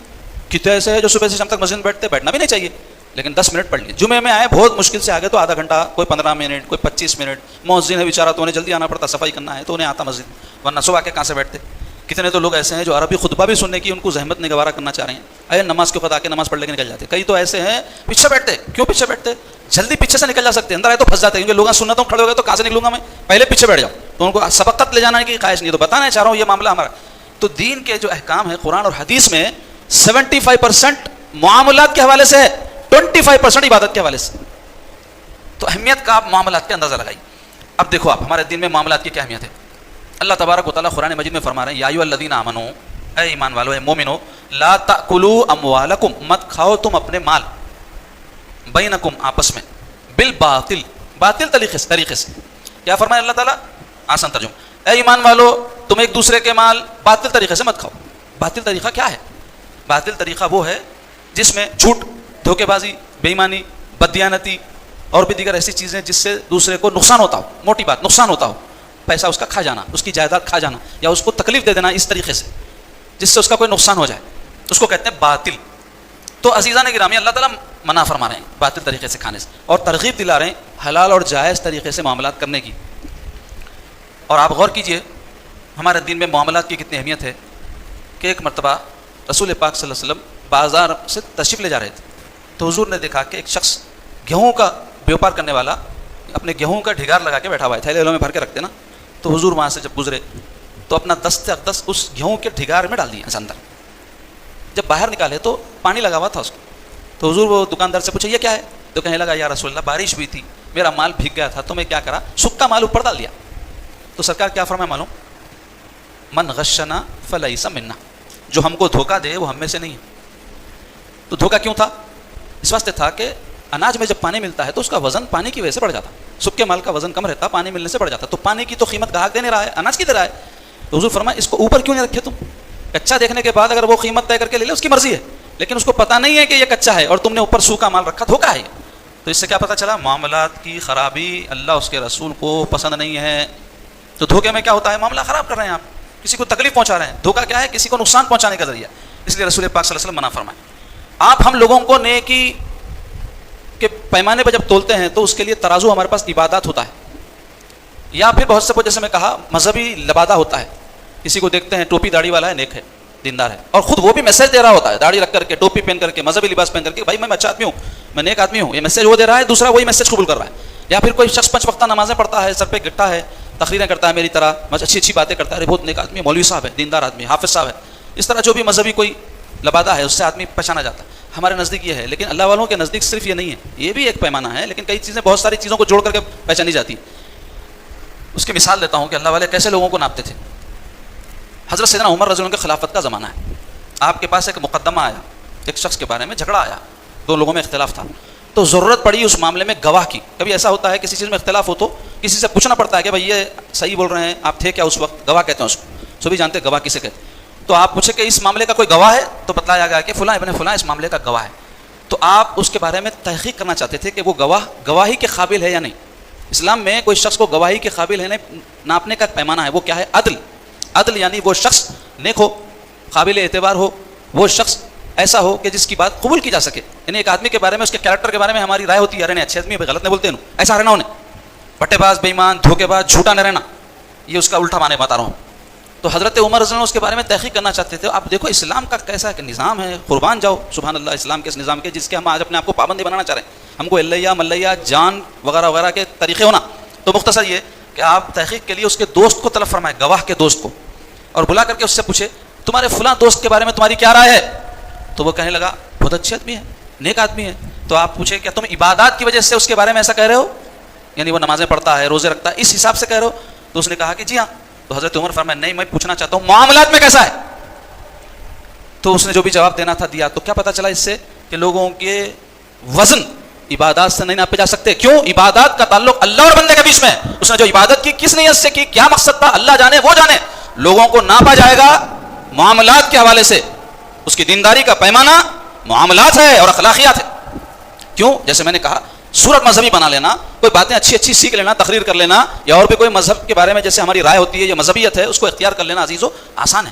A: کتنے ایسے ہیں جو صبح سے شام تک مسجد میں بیٹھتے، بیٹھنا بھی نہیں چاہیے لیکن 10 منٹ پڑھ لیے. جمعے میں آئے بہت مشکل سے آگے تو آدھا گھنٹہ، کوئی 15 منٹ، کوئی 25 منٹ. مؤذن ہے بیچارہ تو انہیں جلدی آنا پڑتا، صفائی کرنا ہے تو انہیں آتا مسجد، ورنہ صبح کے کہاں سے بیٹھتے. کتنے تو لوگ ایسے ہیں جو عربی خطبہ بھی سننے کی ان کو زحمت نہیں گوارا کرنا چاہ رہے ہیں، اے نماز کے وقت آ کے نماز پڑھ لے کے نکل جاتے. کئی تو ایسے ہیں پیچھے بیٹھتے. کیوں پیچھے بیٹھتے؟ جلدی پیچھے سے نکل جا سکتے، اندر آئے تو پھنس جاتے کیونکہ لوگ سنتوں کھڑے ہو گئے تو کہاں سے نکلوں گا میں، پہلے پیچھے بیٹھ جاؤ. تو ان کو سبقت لے جانا کی خواہش نہیں. تو بتانا چاہ رہا ہوں یہ معاملہ ہمارا. تو دین کے جو احکام ہیں قرآن اور حدیث میں 75% معاملات کے حوالے سے ہے، 25% عبادت کے حوالے سے. تو اہمیت کا آپ معاملات کے اندازہ لگائیے. اب دیکھو آپ ہمارے دین میں معاملات کی کیا اہمیت ہے. اللہ تبارک و تعالیٰ قرآن مجید میں فرما رہے ہیں، یا ایھا الذین آمنوا، اے ایمان والو، اے مومنو، لا تأکلوا اموالکم، مت کھاؤ تم اپنے مال، بینکم، آپس میں، بالباطل، باطل طریقے سے. کیا فرمایا اللہ تعالیٰ؟ آسان ترجمہ، اے ایمان والو تم ایک دوسرے کے مال باطل طریقے سے مت کھاؤ. باطل طریقہ کیا ہے؟ باطل طریقہ وہ ہے جس میں جھوٹ، دھوکے بازی، بے ایمانی، بددیانتی اور بھی دیگر ایسی چیزیں جس سے دوسرے کو نقصان ہوتا ہو. موٹی بات، نقصان ہوتا ہو. پیسہ اس کا کھا جانا، اس کی جائیداد کھا جانا، یا اس کو تکلیف دے دینا اس طریقے سے جس سے اس کا کوئی نقصان ہو جائے، اس کو کہتے ہیں باطل. تو عزیزان گرامی، اللہ تعالیٰ منع فرما رہے ہیں باطل طریقے سے کھانے سے، اور ترغیب دلا رہے ہیں حلال اور جائز طریقے سے معاملات کرنے کی. اور آپ غور کیجئے ہمارے دین میں معاملات کی کتنی اہمیت ہے کہ ایک مرتبہ رسول پاک صلی اللہ علیہ وسلم بازار سے تشریف لے جا رہے تھے تو حضور نے دیکھا کہ ایک شخص گیہوں کا بیوپار کرنے والا اپنے گیہوں کا ڈھگار لگا کے بیٹھا ہوا ہے، تھیلے میں بھر کے رکھتے نا. تو حضور وہاں سے جب گزرے تو اپنا دست اقدس اس گیہوں کے ڈھگار میں ڈال دیا اندر. جب باہر نکالے تو پانی لگا ہوا تھا اس کو. تو حضور وہ دکاندار سے پوچھا یہ کیا ہے؟ تو کہنے لگا یا رسول اللہ بارش ہوئی تھی، میرا مال بھیگ گیا تھا تو میں کیا کرا، سکا مال اوپر ڈال دیا. تو سرکار کیا فرمایا معلوم؟ من غشنا فلیس منا، جو ہم کو دھوکہ دے وہ ہم میں سے نہیں ہے. تو دھوکہ کیوں تھا؟ اس واسطے تھا کہ اناج میں جب پانی ملتا ہے تو اس کا وزن پانی کی وجہ سے بڑھ جاتا. سکے مال کا وزن کم رہتا، پانی ملنے سے بڑھ جاتا. تو پانی کی تو قیمت گاہک دے نہیں رہا ہے، اناج کی دے رہا ہے. تو حضور فرمایا اس کو اوپر کیوں نہیں رکھے تم؟ کچا دیکھنے کے بعد اگر وہ قیمت طے کر کے لے لے اس کی مرضی ہے، لیکن اس کو پتہ نہیں ہے کہ یہ کچا ہے اور تم نے اوپر سوکھا مال رکھا، دھوکہ ہے. تو اس سے کیا پتہ چلا؟ معاملات کی خرابی اللہ اس کے رسول کو پسند نہیں ہے. تو دھوکے میں کیا ہوتا ہے؟ معاملہ خراب کر رہے ہیں آپ. کسی کو تکلیف پہنچا رہے ہیں. دھوکہ کیا ہے؟ کسی کو نقصان پہنچانے کا ذریعہ. اس لیے رسول پاک صلی اللہ علیہ وسلم منع فرمائے. آپ ہم لوگوں کو نیکی کے پیمانے پہ جب تولتے ہیں تو اس کے لیے ترازو ہمارے پاس عبادات ہوتا ہے, یا پھر بہت سے کو جیسے میں کہا مذہبی لبادہ ہوتا ہے. کسی کو دیکھتے ہیں ٹوپی داڑھی والا ہے, نیک ہے, دیندار ہے, اور خود وہ بھی میسج دے رہا ہوتا ہے داڑھی رکھ کر کے, ٹوپی پہن کر کے, مذہبی لباس پہن کر کے, بھائی میں اچھا آدمی ہوں, میں نیک آدمی ہوں. یہ میسج وہ دے رہا ہے, دوسرا وہی میسج قبول کر رہا ہے. یا پھر کوئی شخص 5 وقتہ نمازیں پڑھتا ہے, سر پہ گٹھا ہے, تقریریں کرتا ہے میری طرح, اچھی اچھی باتیں کرتا ہے, بہت نیک آدمی ہے, مولوی صاحب ہے, دیندار آدمی, حافظ صاحب ہے. اس طرح جو بھی مذہبی کوئی لبادہ ہے اس سے آدمی پہچانا جاتا ہے. ہمارے نزدیک یہ ہے, لیکن اللہ والوں کے نزدیک صرف یہ نہیں ہے, یہ بھی ایک پیمانہ ہے, لیکن کئی چیزیں بہت ساری چیزوں کو جوڑ کر کے پہچانی جاتی ہیں. اس کی مثال دیتا ہوں کہ اللہ والے کیسے لوگوں کو ناپتے تھے. حضرت سیدنا عمر رضی اللہ عنہ کے خلافت کا زمانہ ہے. آپ کے پاس ایک مقدمہ آیا, ایک شخص کے بارے میں جھگڑا آیا, 2 لوگوں میں اختلاف تھا, تو ضرورت پڑی اس معاملے میں گواہ کی. کبھی ایسا ہوتا ہے کسی چیز میں اختلاف ہو تو کسی سے پوچھنا پڑتا ہے کہ بھائی یہ صحیح بول رہے ہیں, آپ تھے کیا اس وقت؟ گواہ کہتے ہیں اس کو, سبھی جانتے ہیں گواہ کسے کہتے ہیں. تو آپ پوچھے کہ اس معاملے کا کوئی گواہ ہے, تو بتلایا گیا کہ فلاں ابن فلاں اس معاملے کا گواہ ہے. تو آپ اس کے بارے میں تحقیق کرنا چاہتے تھے کہ وہ گواہی کے قابل ہے یا نہیں. اسلام میں کوئی شخص کو گواہی کے قابل ہے نہیں ناپنے کا پیمانہ ہے, وہ کیا ہے؟ عدل. عدل یعنی وہ شخص نیک ہو, قابل اعتبار ہو, وہ شخص ایسا ہو کہ جس کی بات قبول کی جا سکے. یعنی ایک آدمی کے بارے میں, اس کے کیریکٹر کے بارے میں ہماری رائے ہوتی ہے, ارے نہیں اچھے آدمی ہے, غلط نہیں بولتے ہیں, ایسا رہنا انہیں, بٹے باز, بے ایمان, دھوکے باز, جھوٹا نہ رہنا, یہ اس کا الٹا معنی بتا رہا ہوں. تو حضرت عمر رضی اللہ عنہ اس کے بارے میں تحقیق کرنا چاہتے تھے. آپ دیکھو اسلام کا کیسا کہ نظام ہے, قربان جاؤ سبحان اللہ اسلام کے اس نظام کے, جس کے ہم آج اپنے آپ کو پابندی بنانا چاہ رہے ہیں. ہم کو اللہ ملیہ جان وغیرہ وغیرہ کے طریقے ہونا. تو مختصر یہ کہ آپ تحقیق کے لیے اس کے دوست کو طلب فرمائے, گواہ کے دوست کو, اور بلا کر کے اس سے پوچھے تمہارے فلاں دوست کے بارے میں تمہاری کیا رائے ہے؟ تو وہ کہنے لگا بہت اچھے آدمی ہے, نیک آدمی ہے. تو آپ پوچھے کیا تم عبادات کی وجہ سے اس کے بارے میں ایسا کہہ رہے ہو, یعنی وہ نمازیں پڑھتا ہے, روزے رکھتا ہے, اس حساب سے کہہ رہے ہو؟ تو اس نے کہا کہ جی ہاں. تو حضرت عمر فرمایا نہیں, میں پوچھنا چاہتا ہوں معاملات میں کیسا ہے. تو اس نے جو بھی جواب دینا تھا دیا. تو کیا پتا چلا اس سے کہ لوگوں کے وزن عبادات سے نہیں ناپے جا سکتے. کیوں؟ عبادات کا تعلق اللہ اور بندے کے بیچ میں ہے. اس نے جو عبادت کی کس نیت سے کی, کیا مقصد تھا, اللہ جانے وہ جانے. لوگوں کو ناپا جائے گا معاملات کے حوالے سے. اس کی دینداری کا پیمانہ معاملات ہے اور اخلاقیات ہے. کیوں؟ جیسے میں نے کہا صورت مذہبی بنا لینا, کوئی باتیں اچھی اچھی سیکھ لینا, تقریر کر لینا, یا اور بھی کوئی مذہب کے بارے میں جیسے ہماری رائے ہوتی ہے یہ مذہبیت ہے, اس کو اختیار کر لینا عزیزو آسان ہے.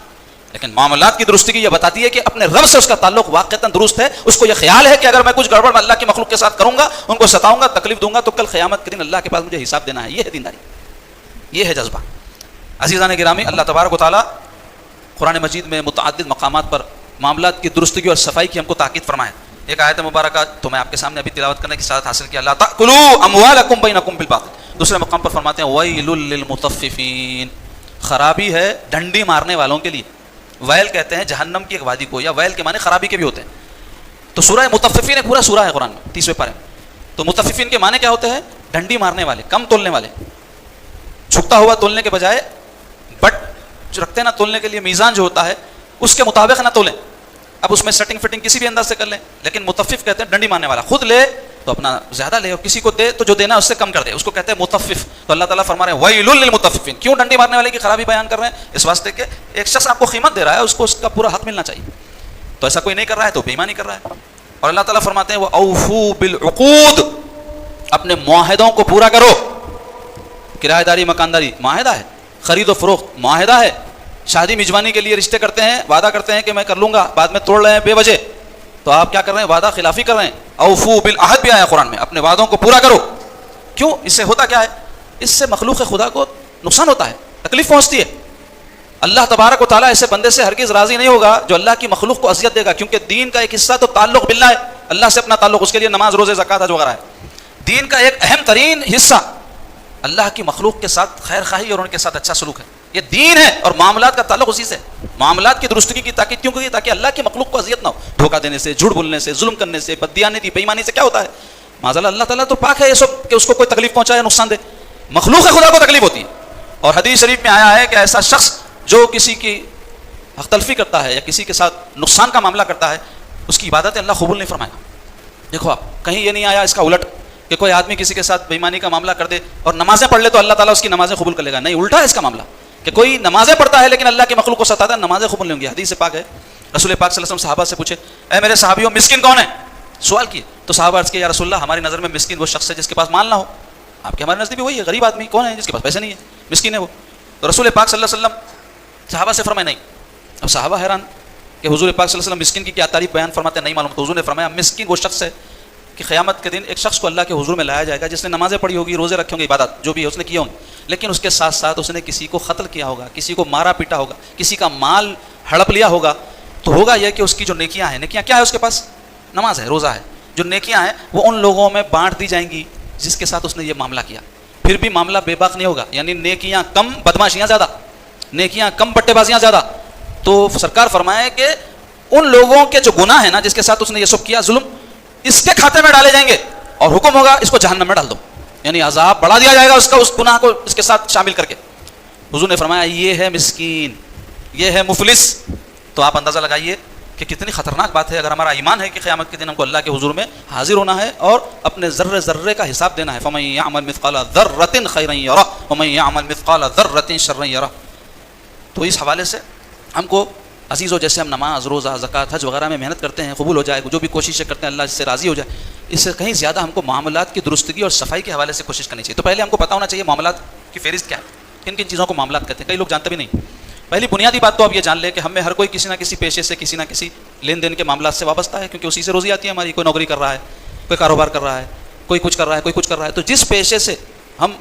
A: لیکن معاملات کی درستگی یہ بتاتی ہے کہ اپنے رب سے اس کا تعلق واقعتاً درست ہے. اس کو یہ خیال ہے کہ اگر میں کچھ گڑبڑ اللہ کی مخلوق کے ساتھ کروں گا, ان کو ستاؤں گا, تکلیف دوں گا, تو کل قیامت کے دن اللہ کے پاس مجھے حساب دینا ہے. یہ ہے دینداری, یہ ہے جذبہ. عزیزان گرامی, اللہ تبارک و تعالیٰ قرآن مجید میں متعدد مقامات پر معاملات کی درستگی اور صفائی کی ہم کو تاکید فرمائے. ایک آیت مبارکہ تو میں آپ کے سامنے ابھی تلاوت کرنے کی سعادت حاصل کیا, لا تأکلوا اموالکم بینکم بالباطل. دوسرے مقام پر فرماتے ہیں ویل للمطففین, خرابی ہے ڈنڈی مارنے والوں کے لیے. ویل کہتے ہیں جہنم کی ایک وادی کو, یا ویل کے معنی خرابی کے بھی ہوتے ہیں. تو سورہ مطففین ایک پورا سورہ ہے قرآن میں 30ویں پارے میں. تو مطففین کے معنی کیا ہوتے ہیں؟ ڈنڈی مارنے والے, کم تولنے والے, جھکتا ہوا تولنے کے بجائے بٹ جو رکھتے ہیں نا تولنے کے لیے میزان جو ہوتا ہے اس کے مطابق نہ تولیں. اب اس میں سیٹنگ فٹنگ کسی بھی انداز سے کر لیں, لیکن مطفف کہتے ہیں ڈنڈی مارنے والا. خود لے تو اپنا زیادہ لے, اور کسی کو دے تو جو دینا ہے اس سے کم کر دے, اس کو کہتے ہیں مطفف. تو اللہ تعالیٰ فرما رہے ہیں ویل للمطففین. کیوں ڈنڈی مارنے والے کی خرابی بیان کر رہے ہیں؟ اس واسطے کہ ایک شخص آپ کو قیمت دے رہا ہے, اس کو اس کا پورا حق ملنا چاہیے. تو ایسا کوئی نہیں کر رہا ہے تو بے ایمانی کر رہا ہے. اور اللہ تعالیٰ فرماتے ہیں وَأَوْفُوا بِالْعُقُودِ, اپنے معاہدوں کو پورا کرو. کرایہ داری مکانداری معاہدہ ہے, خرید و فروخت معاہدہ ہے. شادی میزبانی کے لیے رشتے کرتے ہیں, وعدہ کرتے ہیں کہ میں کر لوں گا, بعد میں توڑ رہے ہیں بے وجہ. تو آپ کیا کر رہے ہیں؟ وعدہ خلافی کر رہے ہیں. اوفو بالعہد بھی آیا قرآن میں, اپنے وعدوں کو پورا کرو. کیوں؟ اس سے ہوتا کیا ہے؟ اس سے مخلوق خدا کو نقصان ہوتا ہے, تکلیف پہنچتی ہے. اللہ تبارک و تعالیٰ ایسے بندے سے ہرگز راضی نہیں ہوگا جو اللہ کی مخلوق کو اذیت دے گا, کیونکہ دین کا ایک حصہ تو تعلق باللہ ہے, اللہ سے اپنا تعلق, اس کے لیے نماز, روزے, زکوٰۃ, حج وغیرہ ہے. دین کا ایک اہم ترین حصہ اللہ کی مخلوق کے ساتھ خیر خواہی اور ان کے ساتھ اچھا سلوک ہے. یہ دین ہے, اور معاملات کا تعلق اسی سے. معاملات کی درستگی کی تاکید کیوں کی؟ تاکہ اللہ کی مخلوق کو اذیت نہ ہو. دھوکہ دینے سے, جھوٹ بولنے سے, ظلم کرنے سے, بددیانتی, بے ایمانی سے کیا ہوتا ہے؟ معاذ اللہ تعالیٰ تو پاک ہے یہ سب کہ اس کو کوئی تکلیف پہنچائے, نقصان دے. مخلوق خدا کو تکلیف ہوتی ہے. اور حدیث شریف میں آیا ہے کہ ایسا شخص جو کسی کی حق تلفی کرتا ہے یا کسی کے ساتھ نقصان کا معاملہ کرتا ہے, اس کی عبادت اللہ قبول نہیں فرمائے گا. دیکھو آپ, کہیں یہ نہیں آیا اس کا الٹ کہ کوئی آدمی کسی کے ساتھ بے ایمانی کا معاملہ کر دے اور نمازیں پڑھ لے تو اللہ تعالیٰ اس کی نمازیں قبول کر لے گا. نہیں, الٹا ہے اس کا معاملہ کہ کوئی نمازیں پڑھتا ہے لیکن اللہ کی مخلوق کو ستاتا ہے, نمازیں قبول نہیں ہوں گی. حدیث پاک ہے, رسول پاک صلی اللہ علیہ وسلم صحابہ سے پوچھے اے میرے صحابیوں مسکین کون ہے؟ سوال کیے. تو صحابہ عرض کیا یا رسول اللہ ہماری نظر میں مسکین وہ شخص ہے جس کے پاس مال نہ ہو. آپ کے ہمارے نزدیک بھی وہی ہے, غریب آدمی کون ہے جس کے پاس پیسے نہیں ہے, مسکین ہے وہ. تو رسول پاک صلی اللہ علیہ وسلم صحابہ سے فرمایا نہیں. اب صحابہ حیران کہ حضور پاک صلی اللہ علیہ وسلم مسکین کی کیا تعریف بیان فرماتے ہیں, نہیں معلوم. تو حضور نے فرمایا مسکین وہ شخص ہے کہ قیامت کے دن ایک شخص کو اللہ کے حضور میں لایا جائے گا جس نے نمازیں پڑھی ہوگی, روزے رکھے ہوں گے, عبادت جو بھی ہے اس نے کی ہوں گی, لیکن اس کے ساتھ ساتھ اس نے کسی کو قتل کیا ہوگا, کسی کو مارا پیٹا ہوگا, کسی کا مال ہڑپ لیا ہوگا. تو ہوگا یہ کہ اس کی جو نیکیاں ہیں, نیکیاں کیا ہے اس کے پاس, نماز ہے, روزہ ہے, جو نیکیاں ہیں وہ ان لوگوں میں بانٹ دی جائیں گی جس کے ساتھ اس نے یہ معاملہ کیا. پھر بھی معاملہ بے باک نہیں ہوگا, یعنی نیکیاں کم بدماشیاں زیادہ, نیکیاں کم بٹے بازیاں زیادہ. تو سرکار فرمائے کہ ان لوگوں کے جو گناہ ہیں نا جس کے ساتھ اس نے یہ سب کیا ظلم, اس کے کھاتے میں ڈالے جائیں گے اور حکم ہوگا اس کو جہنم میں ڈال دو, یعنی عذاب بڑھا دیا جائے گا اس کا, اس گناہ کو اس کے ساتھ شامل کر کے. حضور نے فرمایا یہ ہے مسکین, یہ ہے مفلس. تو آپ اندازہ لگائیے کہ کتنی خطرناک بات ہے اگر ہمارا ایمان ہے کہ قیامت کے دن ہم کو اللہ کے حضور میں حاضر ہونا ہے اور اپنے ذرے ذرے کا حساب دینا ہے. فمن یعمل مثقال ذرۃ خیرا یرہ ومن یعمل مثقال ذرۃ شرا یرہ. تو اس حوالے سے ہم کو عزیزوں, جیسے ہم نماز, روزہ, زکوٰۃ, حج وغیرہ میں محنت کرتے ہیں, قبول ہو جائے, جو بھی کوششیں کرتے ہیں اللہ جس سے راضی ہو جائے, اس سے کہیں زیادہ ہم کو معاملات کی درستگی اور صفائی کے حوالے سے کوشش کرنی چاہیے. تو پہلے ہم کو پتہ ہونا چاہیے معاملات کی فہرست کیا ہے, کن کن چیزوں کو معاملات کہتے ہیں, کئی لوگ جانتے بھی نہیں. پہلی بنیادی بات تو آپ یہ جان لیں کہ ہم میں ہر کوئی کسی نہ کسی پیشے سے, کسی نہ کسی لین دین کے معاملات سے وابستہ ہے, کیونکہ اسی سے روزی آتی ہے ہماری. کوئی نوکری کر رہا ہے, کوئی کاروبار کر رہا ہے, کوئی کچھ کر رہا ہے, کوئی کچھ کر رہا ہے. تو جس پیشے سے ہم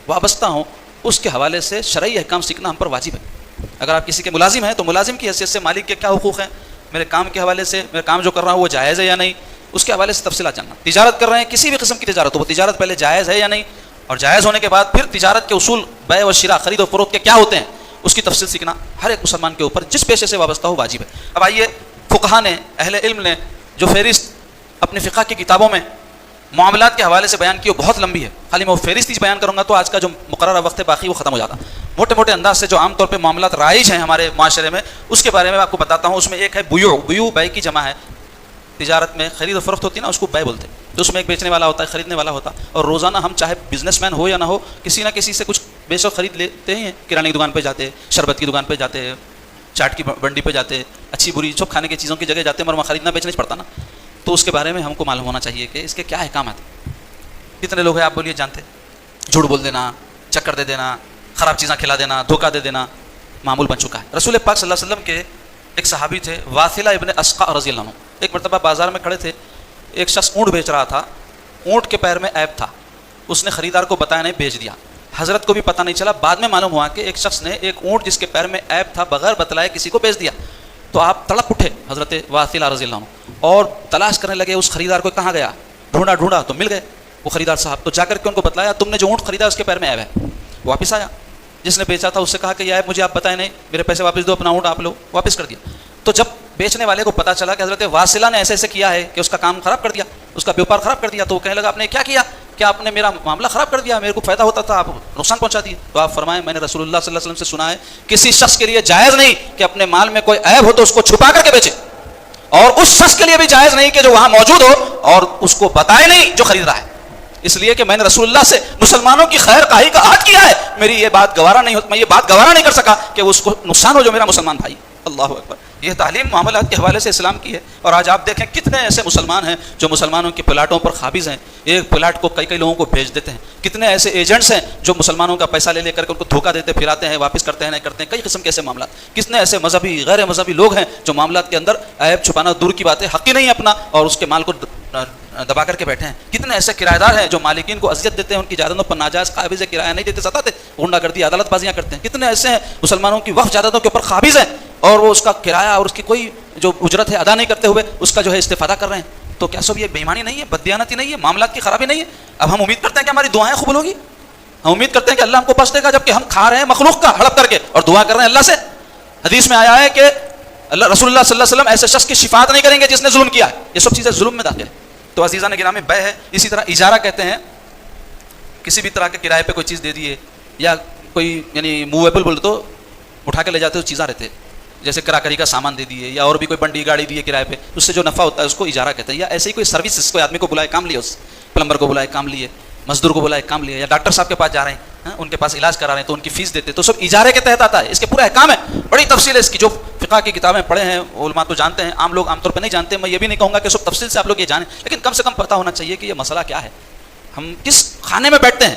A: وابستہ ہوں اس کے حوالے سے شرعی احکام سیکھنا ہم پر واجب ہے. اگر آپ کسی کے ملازم ہیں تو ملازم کی حیثیت سے مالک کے کیا حقوق ہیں, میرے کام کے حوالے سے, میرا کام جو کر رہا ہوں وہ جائز ہے یا نہیں, اس کے حوالے سے تفصیلات جاننا. تجارت کر رہے ہیں, کسی بھی قسم کی تجارت ہو, وہ تجارت پہلے جائز ہے یا نہیں, اور جائز ہونے کے بعد پھر تجارت کے اصول بیع و شراء, خرید و فروخت کے کیا ہوتے ہیں, اس کی تفصیل سیکھنا ہر ایک مسلمان کے اوپر جس پیشے سے وابستہ ہو واجب ہے. اب آئیے, فقہا نے, اہل علم نے جو فہرست اپنے فقہ کی کتابوں میں معاملات کے حوالے سے بیان کی وہ بہت لمبی ہے. خالی میں وہ فہرست ہی بیان کروں گا تو آج کا جو مقررہ وقت ہے باقی وہ ختم ہو جاتا. موٹے موٹے انداز سے جو عام طور پہ معاملات رائج ہیں ہمارے معاشرے میں اس کے بارے میں آپ کو بتاتا ہوں. اس میں ایک ہے بیوع. بیوع بیع کی جمع ہے. تجارت میں خرید و فروخت ہوتی ہے نا, اس کو بیع بولتے ہیں. تو اس میں ایک بیچنے والا ہوتا ہے, خریدنے والا ہوتا ہے, اور روزانہ ہم چاہے بزنس مین ہو یا نہ ہو کسی نہ کسی سے کچھ بیچ اور خرید لیتے ہیں. کرانے کی دکان پہ جاتے ہیں, شربت کی دکان پہ جاتے ہیں, چاٹ کی بنڈی پہ جاتے ہیں, اچھی بری سب کھانے کی چیزوں کی جگہ جاتے ہیں, مگر وہاں خریدنا بیچنا ہی پڑتا نا. تو اس کے بارے میں ہم کو معلوم ہونا چاہیے کہ اس کے کیا احکامات ہیں. کتنے لوگ ہیں آپ بولیے جانتے, جھوٹ بول دینا, چکر دے دینا, خراب چیزیں کھلا دینا, دھوکہ دے دینا معمول بن چکا ہے. رسول پاک صلی اللہ علیہ وسلم کے ایک صحابی تھے واثلہ ابن اسقع رضی اللہ عنہ. ایک مرتبہ بازار میں کھڑے تھے, ایک شخص اونٹ بیچ رہا تھا, اونٹ کے پیر میں عیب تھا, اس نے خریدار کو بتایا نہیں, بیچ دیا. حضرت کو بھی پتہ نہیں چلا, بعد میں معلوم ہوا کہ ایک شخص نے ایک اونٹ جس کے پیر میں عیب تھا بغیر بتلائے کسی کو بیچ دیا. تو آپ تڑپ اٹھے حضرت واثلہ رضی اللہ عنہ اور تلاش کرنے لگے اس خریدار کو. کہاں گیا, ڈھونڈا تو مل گئے وہ خریدار صاحب. تو جا کر کے ان کو بتلایا تم نے جو اونٹ خریدا اس کے پیر میں عیب ہے. واپس آیا, جس نے بیچا تھا اس سے کہا کہ یہ عیب مجھے آپ بتائیں نہیں, میرے پیسے واپس دو, اپنا اونٹ آپ لو. واپس کر دیا. تو جب بیچنے والے کو پتہ چلا کہ حضرت واصلہ نے ایسے ایسے کیا ہے کہ اس کا کام خراب کر دیا, اس کا بیوپار خراب کر دیا, تو وہ کہنے لگا آپ نے کیا کیا, کہ آپ نے میرا معاملہ خراب کر دیا, میرے کو فائدہ ہوتا تھا, آپ نقصان پہنچا دیے. تو آپ فرمائیں میں نے رسول اللہ صلی اللہ علیہ وسلم سے سنا ہے کسی شخص کے لیے جائز نہیں کہ اپنے مال میں کوئی عیب ہو تو اس کو چھپا کر کے بیچے, اور اس شخص کے لیے بھی جائز نہیں کہ جو وہاں موجود ہو اور اس کو بتائے نہیں جو خرید رہا ہے. اس لیے کہ میں نے رسول اللہ سے مسلمانوں کی خیر خواہی کا عہد کیا ہے, میری یہ بات گوارا نہیں میں یہ بات گوارا نہیں کر سکا کہ اس کو نقصان ہو جو میرا مسلمان بھائی. اللہ اکبر. یہ تعلیم معاملات کے حوالے سے اسلام کی ہے. اور آج آپ دیکھیں کتنے ایسے مسلمان ہیں جو مسلمانوں کے پلاٹوں پر قابض ہیں, ایک پلاٹ کو کئی لوگوں کو بھیج دیتے ہیں. کتنے ایسے ایجنٹس ہیں جو مسلمانوں کا پیسہ لے کر کے ان کو دھوکہ دیتے پھراتے ہیں, واپس کرتے ہیں نہیں کرتے ہیں, کئی قسم کے ایسے معاملات. کتنے ایسے مذہبی غیر مذہبی لوگ ہیں جو معاملات کے اندر عیب چھپانا دور کی بات ہے, حق ہی نہیں اپنا, اور اس کے مال کو دبا کر کے بیٹھے ہیں. کتنے ایسے کرایہ دار ہیں جو مالکین کو اذیت دیتے ہیں, ان کی جائیدادوں پر ناجائز قابض کرایہ نہیں دیتے, ستاتے, غنڈہ گردی, عدالت بازیاں کرتے ہیں. کتنے ایسے ہیں مسلمانوں کی وقف جائیدادوں کے اوپر قابض ہیں اور وہ اس کا کرایہ اور اس کی کوئی جو اجرت ہے ادا نہیں کرتے ہوئے اس کا جو ہے استفادہ کر رہے ہیں. تو کیا سب یہ بے ایمانی نہیں ہے, بددیانتی نہیں ہے, معاملات کی خرابی نہیں ہے؟ اب ہم امید کرتے ہیں کہ ہماری دعائیں قبول ہوگی, ہم امید کرتے ہیں کہ اللہ ہم کو بخش دے گا, جبکہ ہم کھا رہے ہیں مخلوق کا ہڑپ کر کے اور دعا کر رہے ہیں اللہ سے. حدیث میں آیا ہے کہ رسول اللہ صلی اللہ علیہ وسلم ایسے شخص کی شفاعت نہیں کریں گے جس نے ظلم کیا ہے. یہ سب چیزیں ظلم میں داخل ہیں. تو عزیزان گرامی, بیع ہے. اسی طرح اجارہ کہتے ہیں کسی بھی طرح کے کرائے پہ کوئی چیز دے دیے, یا کوئی یعنی موویبل بولے تو اٹھا کے لے جاتے ہو چیزاں رہتے, جیسے کراکری کا سامان دے دیے یا اور بھی کوئی بنڈی گاڑی دی ہے کرائے پہ, اس سے جو نفع ہوتا ہے اس کو اجارہ کہتے ہیں. یا ایسے ہی کوئی سروس, کوئی آدمی کو بلائے کام لیے, اس پلمبر کو بلائے کام لیے, مزدور کو بلائے کام لیے, یا ڈاکٹر صاحب کے پاس جا رہے ہیں, ان کے پاس علاج کرا رہے ہیں تو ان کی فیس دیتے, تو سب اجارے کے تحت آتا ہے. اس کے پورا احکام ہے, بڑی تفصیل ہے اس کی. جو فقہ کی کتابیں پڑھے ہیں علماء تو جانتے ہیں, عام لوگ عام طور پہ نہیں جانتے. میں یہ بھی نہیں کہوں گا کہ سب تفصیل سے آپ لوگ یہ جانیں, لیکن کم سے کم پتہ ہونا چاہیے کہ یہ مسئلہ کیا ہے, ہم کس خانے میں بیٹھتے ہیں,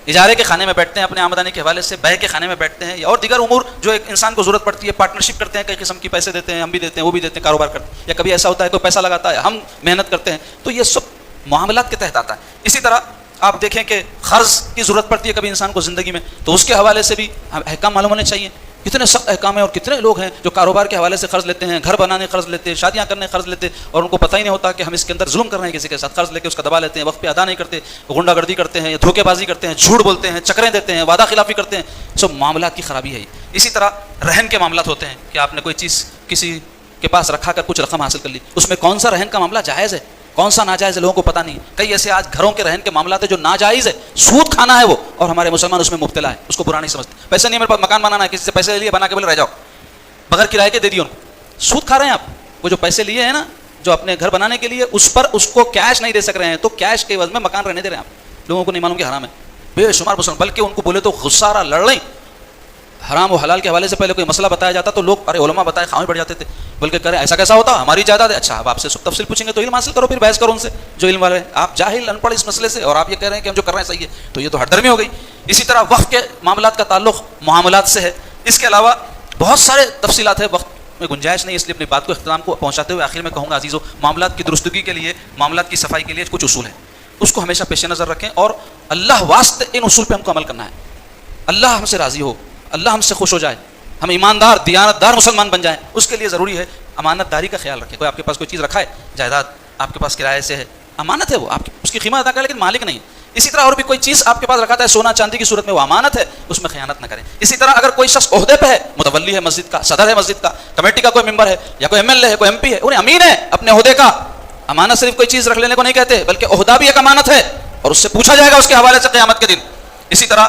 A: اجارے کے کھانے میں بیٹھتے ہیں اپنے آمدنی کے حوالے سے، بے کے کھانے میں بیٹھتے ہیں، یا اور دیگر امور جو ایک انسان کو ضرورت پڑتی ہے، پارٹنرشپ کرتے ہیں، کئی قسم کی پیسے دیتے ہیں، ہم بھی دیتے ہیں وہ بھی دیتے ہیں، کاروبار کرتے ہیں، یا کبھی ایسا ہوتا ہے کوئی پیسہ لگاتا ہے ہم محنت کرتے ہیں، تو یہ سب معاملات کے تحت آتا ہے۔ اسی طرح آپ دیکھیں کہ قرض کی ضرورت پڑتی ہے کبھی انسان کو زندگی میں، تو اس کے حوالے سے بھی احکام معلوم ہونے چاہیے۔ کتنے سخت احکام ہیں اور کتنے لوگ ہیں جو کاروبار کے حوالے سے قرض لیتے ہیں، گھر بنانے قرض لیتے ہیں، شادیاں کرنے قرض لیتے ہیں، اور ان کو پتہ ہی نہیں ہوتا کہ ہم اس کے اندر ظلم کر رہے ہیں، کسی کے ساتھ قرض لے کے اس کا دبا لیتے ہیں، وقت پہ ادا نہیں کرتے، غنڈہ گردی کرتے ہیں، دھوکے بازی کرتے ہیں، جھوٹ بولتے ہیں، چکریں دیتے ہیں، وعدہ خلافی کرتے ہیں، سب معاملات کی خرابی ہے یہ۔ اسی طرح رہن کے معاملات ہوتے ہیں کہ آپ نے کوئی چیز کسی کے پاس رکھا کر کچھ رقم حاصل کر لی، اس میں کون سا رہن کا معاملہ جائز ہے کون سا ناجائز ہے لوگوں کو پتہ نہیں۔ کئی ایسے آج گھروں کے رہن کے معاملات ہیں جو ناجائز ہے، سود کھانا ہے وہ، اور ہمارے مسلمان اس میں مبتلا ہے، اس کو برا نہیں سمجھتے۔ پیسے نہیں میرے پاس مکان بنانا ہے، کسی سے پیسے لے لیے بنا کے بولے رہ جاؤ، بغیر کرائے کے دے دیے ان کو، سود کھا رہے ہیں آپ۔ وہ جو پیسے لیے ہیں نا جو اپنے گھر بنانے کے لیے، اس پر اس کو کیش نہیں دے سک رہے ہیں، تو کیش کے عوض میں مکان رہنے دے رہے ہیں آپ۔ لوگوں کو نہیں معلوم کہ حرام ہے، بے شمار مسلمان، بلکہ ان کو بولے تو غصہ آ رہا، لڑ رہے ہیں۔ حرام و حلال کے حوالے سے پہلے کوئی مسئلہ بتایا جاتا تو لوگ ارے علماء بتائے خاموش بیٹھ جاتے تھے، بلکہ کرے ایسا کیسا ہوتا ہماری جائیداد ہے، اچھا اب آپ سے سب تفصیل پوچھیں گے تو علم حاصل کرو، پھر بحث کرو ان سے جو علم والے ہیں۔ آپ جاہل ان پڑھ اس مسئلے سے اور آپ یہ کہہ رہے ہیں کہ ہم جو کر رہے ہیں صحیح ہے، تو یہ تو ہٹ درمی ہو گئی۔ اسی طرح وقت کے معاملات کا تعلق معاملات سے ہے۔ اس کے علاوہ بہت سارے تفصیلات ہیں، وقت میں گنجائش نہیں، اس لیے اپنی بات کو اختتام کو پہنچاتے ہوئے آخر میں کہوں گا عزیزو، معاملات کی درستگی کے لیے، معاملات کی صفائی کے لیے کچھ اصول ہیں، اس کو ہمیشہ پیش نظر رکھیں، اور اللہ واسطے ان اصول پہ ہم کو عمل کرنا ہے۔ اللہ ہم سے راضی ہو، اللہ ہم سے خوش ہو جائے، ہم ایماندار دیانت دار مسلمان بن جائیں، اس کے لیے ضروری ہے امانت داری کا خیال رکھیں۔ کوئی آپ کے پاس کوئی چیز رکھا ہے، جائیداد آپ کے پاس کرائے سے ہے، امانت ہے وہ، آپ اس کی قیمت ادا کریں لیکن مالک نہیں ہے۔ اسی طرح اور بھی کوئی چیز آپ کے پاس رکھا ہے سونا چاندی کی صورت میں، وہ امانت ہے، اس میں خیانت نہ کریں۔ اسی طرح اگر کوئی شخص عہدے پہ ہے، متولی ہے مسجد کا، صدر ہے مسجد کا، کمیٹی کا کوئی ممبر ہے، یا کوئی ایم ایل اے ہے، کوئی ایم پی ہے، انہیں امین ہے اپنے عہدے کا۔ امانت صرف کوئی چیز رکھ لینے کو نہیں کہتے، بلکہ عہدہ بھی ایک امانت ہے، اور اس سے پوچھا جائے گا اس کے حوالے سے قیامت کے دن۔ اسی طرح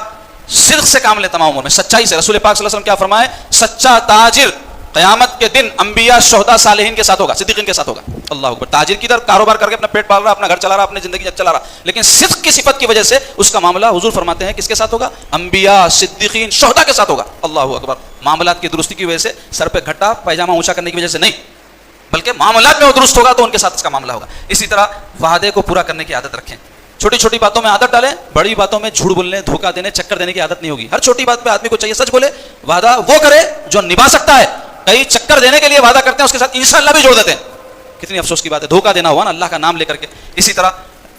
A: صدق سے کام لیں تمام امور میں، سچائی سے۔ رسول پاک صلی اللہ علیہ وسلم کیا فرمائے؟ سچا تاجر قیامت کے دن انبیاء، شہداء، صالحین کے ساتھ ہوگا، صدیقین کے ساتھ ہوگا۔ اللہ اکبر۔ تاجر کی طرح کاروبار کر کے اپنا پیٹ پال رہا، اپنا گھر چلا رہا، اپنی زندگی چلا رہا، لیکن صدق کی صفت کی وجہ سے اس کا معاملہ حضور فرماتے ہیں کس کے ساتھ ہوگا؟ انبیاء، صدیقین، شہداء کے ساتھ ہوگا۔ اللہ اکبر۔ معاملات کی درستی کی وجہ سے، سر پہ گھٹا پیجامہ اونچا کرنے کی وجہ سے نہیں، بلکہ معاملات میں وہ درست ہوگا تو ان کے ساتھ اس کا معاملہ ہوگا۔ اسی طرح وعدے کو پورا کرنے کی عادت رکھیں، چھوٹی چھوٹی باتوں میں عادت ڈالیں، بڑی باتوں میں جھوٹ بولنے، دھوکہ دینے، چکر دینے کی عادت نہیں ہوگی۔ ہر چھوٹی بات پہ آدمی کو چاہیے سچ بولے، وعدہ وہ کرے جو نبھا سکتا ہے۔ کئی چکر دینے کے لیے وعدہ کرتے ہیں، اس کے ساتھ انشاءاللہ بھی جوڑ دیتے ہیں، کتنی افسوس کی بات ہے، دھوکہ دینا ہوا نا اللہ کا نام لے کر کے۔ اسی طرح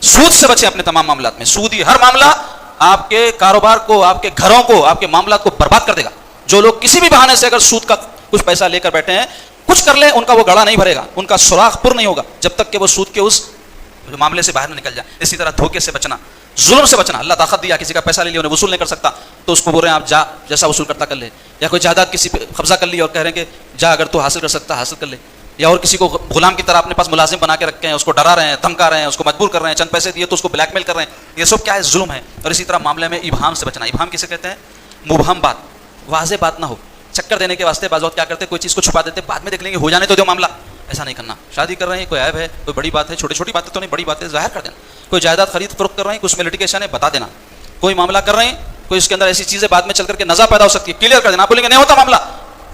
A: سود سے بچیں اپنے تمام معاملات میں، سودی ہر معاملہ آپ کے کاروبار کو، آپ کے گھروں کو، آپ کے معاملات کو برباد کر دے گا۔ جو لوگ کسی بھی بہانے سے اگر سود کا کچھ پیسہ لے کر بیٹھے ہیں، کچھ کر لیں، ان کا وہ گڑا نہیں بھرے گا، ان کا سوراخ پر نہیں ہوگا جب تک کہ وہ سود کے اس معاملے سے باہر نہ نکل جائے۔ اسی طرح دھوکے سے بچنا، ظلم سے بچنا۔ اللہ طاقت دیا، کسی کا پیسہ لے لیا، انہیں وصول نہیں کر سکتا تو اس کو بول رہے ہیں آپ جا، جیسا وصول کرتا کر لے، یا کوئی جائیداد کسی پہ قبضہ کر لی اور کہہ رہے ہیں کہ جا اگر تو حاصل کر سکتا حاصل کر لے، یا اور کسی کو غلام کی طرح اپنے پاس ملازم بنا کے رکھے ہیں، اس کو ڈرا رہے ہیں، دھمکا رہے ہیں، اس کو مجبور کر رہے ہیں، چند پیسے دیے تو اس کو بلیک میل کر رہے ہیں، یہ سب کیا ہے؟ ظلم ہے۔ اور اسی طرح معاملے میں ابہام سے بچنا۔ ابہام کسے کہتے ہیں؟ مبہم بات، واضح بات نہ ہو، چکر دینے کے واسطے بعض وقت کیا کرتے ہیں، کوئی چیز کو چھپا دیتے، بعد میں دیکھ لیں گے، ہو جانے تو دو معاملہ، ایسا نہیں کرنا۔ شادی کر رہے ہیں، کوئی عیب ہے، کوئی بڑی بات ہے، چھوٹی چھوٹی باتیں تو نہیں، بڑی باتیں ظاہر کر دینا۔ کوئی جائیداد خرید فروخت کر رہے ہیں، کچھ میں لٹیگیشن ہے، بتا دینا۔ کوئی معاملہ کر رہے ہیں، کوئی اس کے اندر ایسی چیزیں بعد میں چل کر کے نزاع پیدا ہو سکتی ہے، کلیئر کر دینا۔ آپ بولیں گے نہیں ہوتا معاملہ،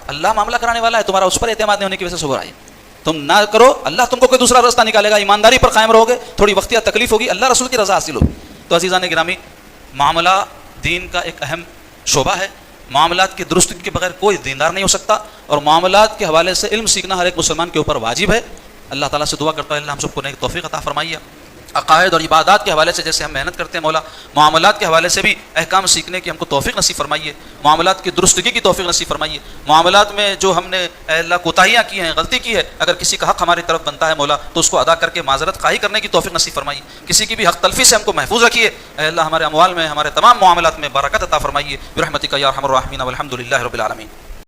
A: اللہ معاملہ کرانے والا ہے، تمہارا اس پر اعتماد نہیں ہونے کی وجہ سے ہو رہا ہے، تم نہ کرو، اللہ تم کو کوئی دوسرا راستہ نکالے گا۔ ایمانداری پر قائم رہو گے، تھوڑی وقتیہ تکلیف ہوگی، اللہ رسول کی رضا حاصل ہوگی۔ تو عزیزان گرامی، معاملہ دین کا ایک اہم شعبہ ہے، معاملات کی درستگی کے بغیر کوئی دیندار نہیں ہو سکتا، اور معاملات کے حوالے سے علم سیکھنا ہر ایک مسلمان کے اوپر واجب ہے۔ اللہ تعالیٰ سے دعا کرتا ہے اللہ ہم سب کو نیک توفیق عطا فرمائیے۔ عقائد اور عبادات کے حوالے سے جیسے ہم محنت کرتے ہیں، مولا معاملات کے حوالے سے بھی احکام سیکھنے کی ہم کو توفیق نصیب فرمائیے، معاملات کی درستگی کی توفیق نصیب فرمائیے۔ معاملات میں جو ہم نے اے اللہ کوتاہیاں کی ہیں، غلطی کی ہے، اگر کسی کا حق ہماری طرف بنتا ہے مولا تو اس کو ادا کر کے معذرت خواہی کرنے کی توفیق نصیب فرمائیے۔ کسی کی بھی حق تلفی سے ہم کو محفوظ رکھیے، اے اللہ ہمارے اموال میں، ہمارے تمام معاملات میں برکت عطا فرمائیے برحمتک یا ارحم الراحمین، والحمد للہ رب العالمین۔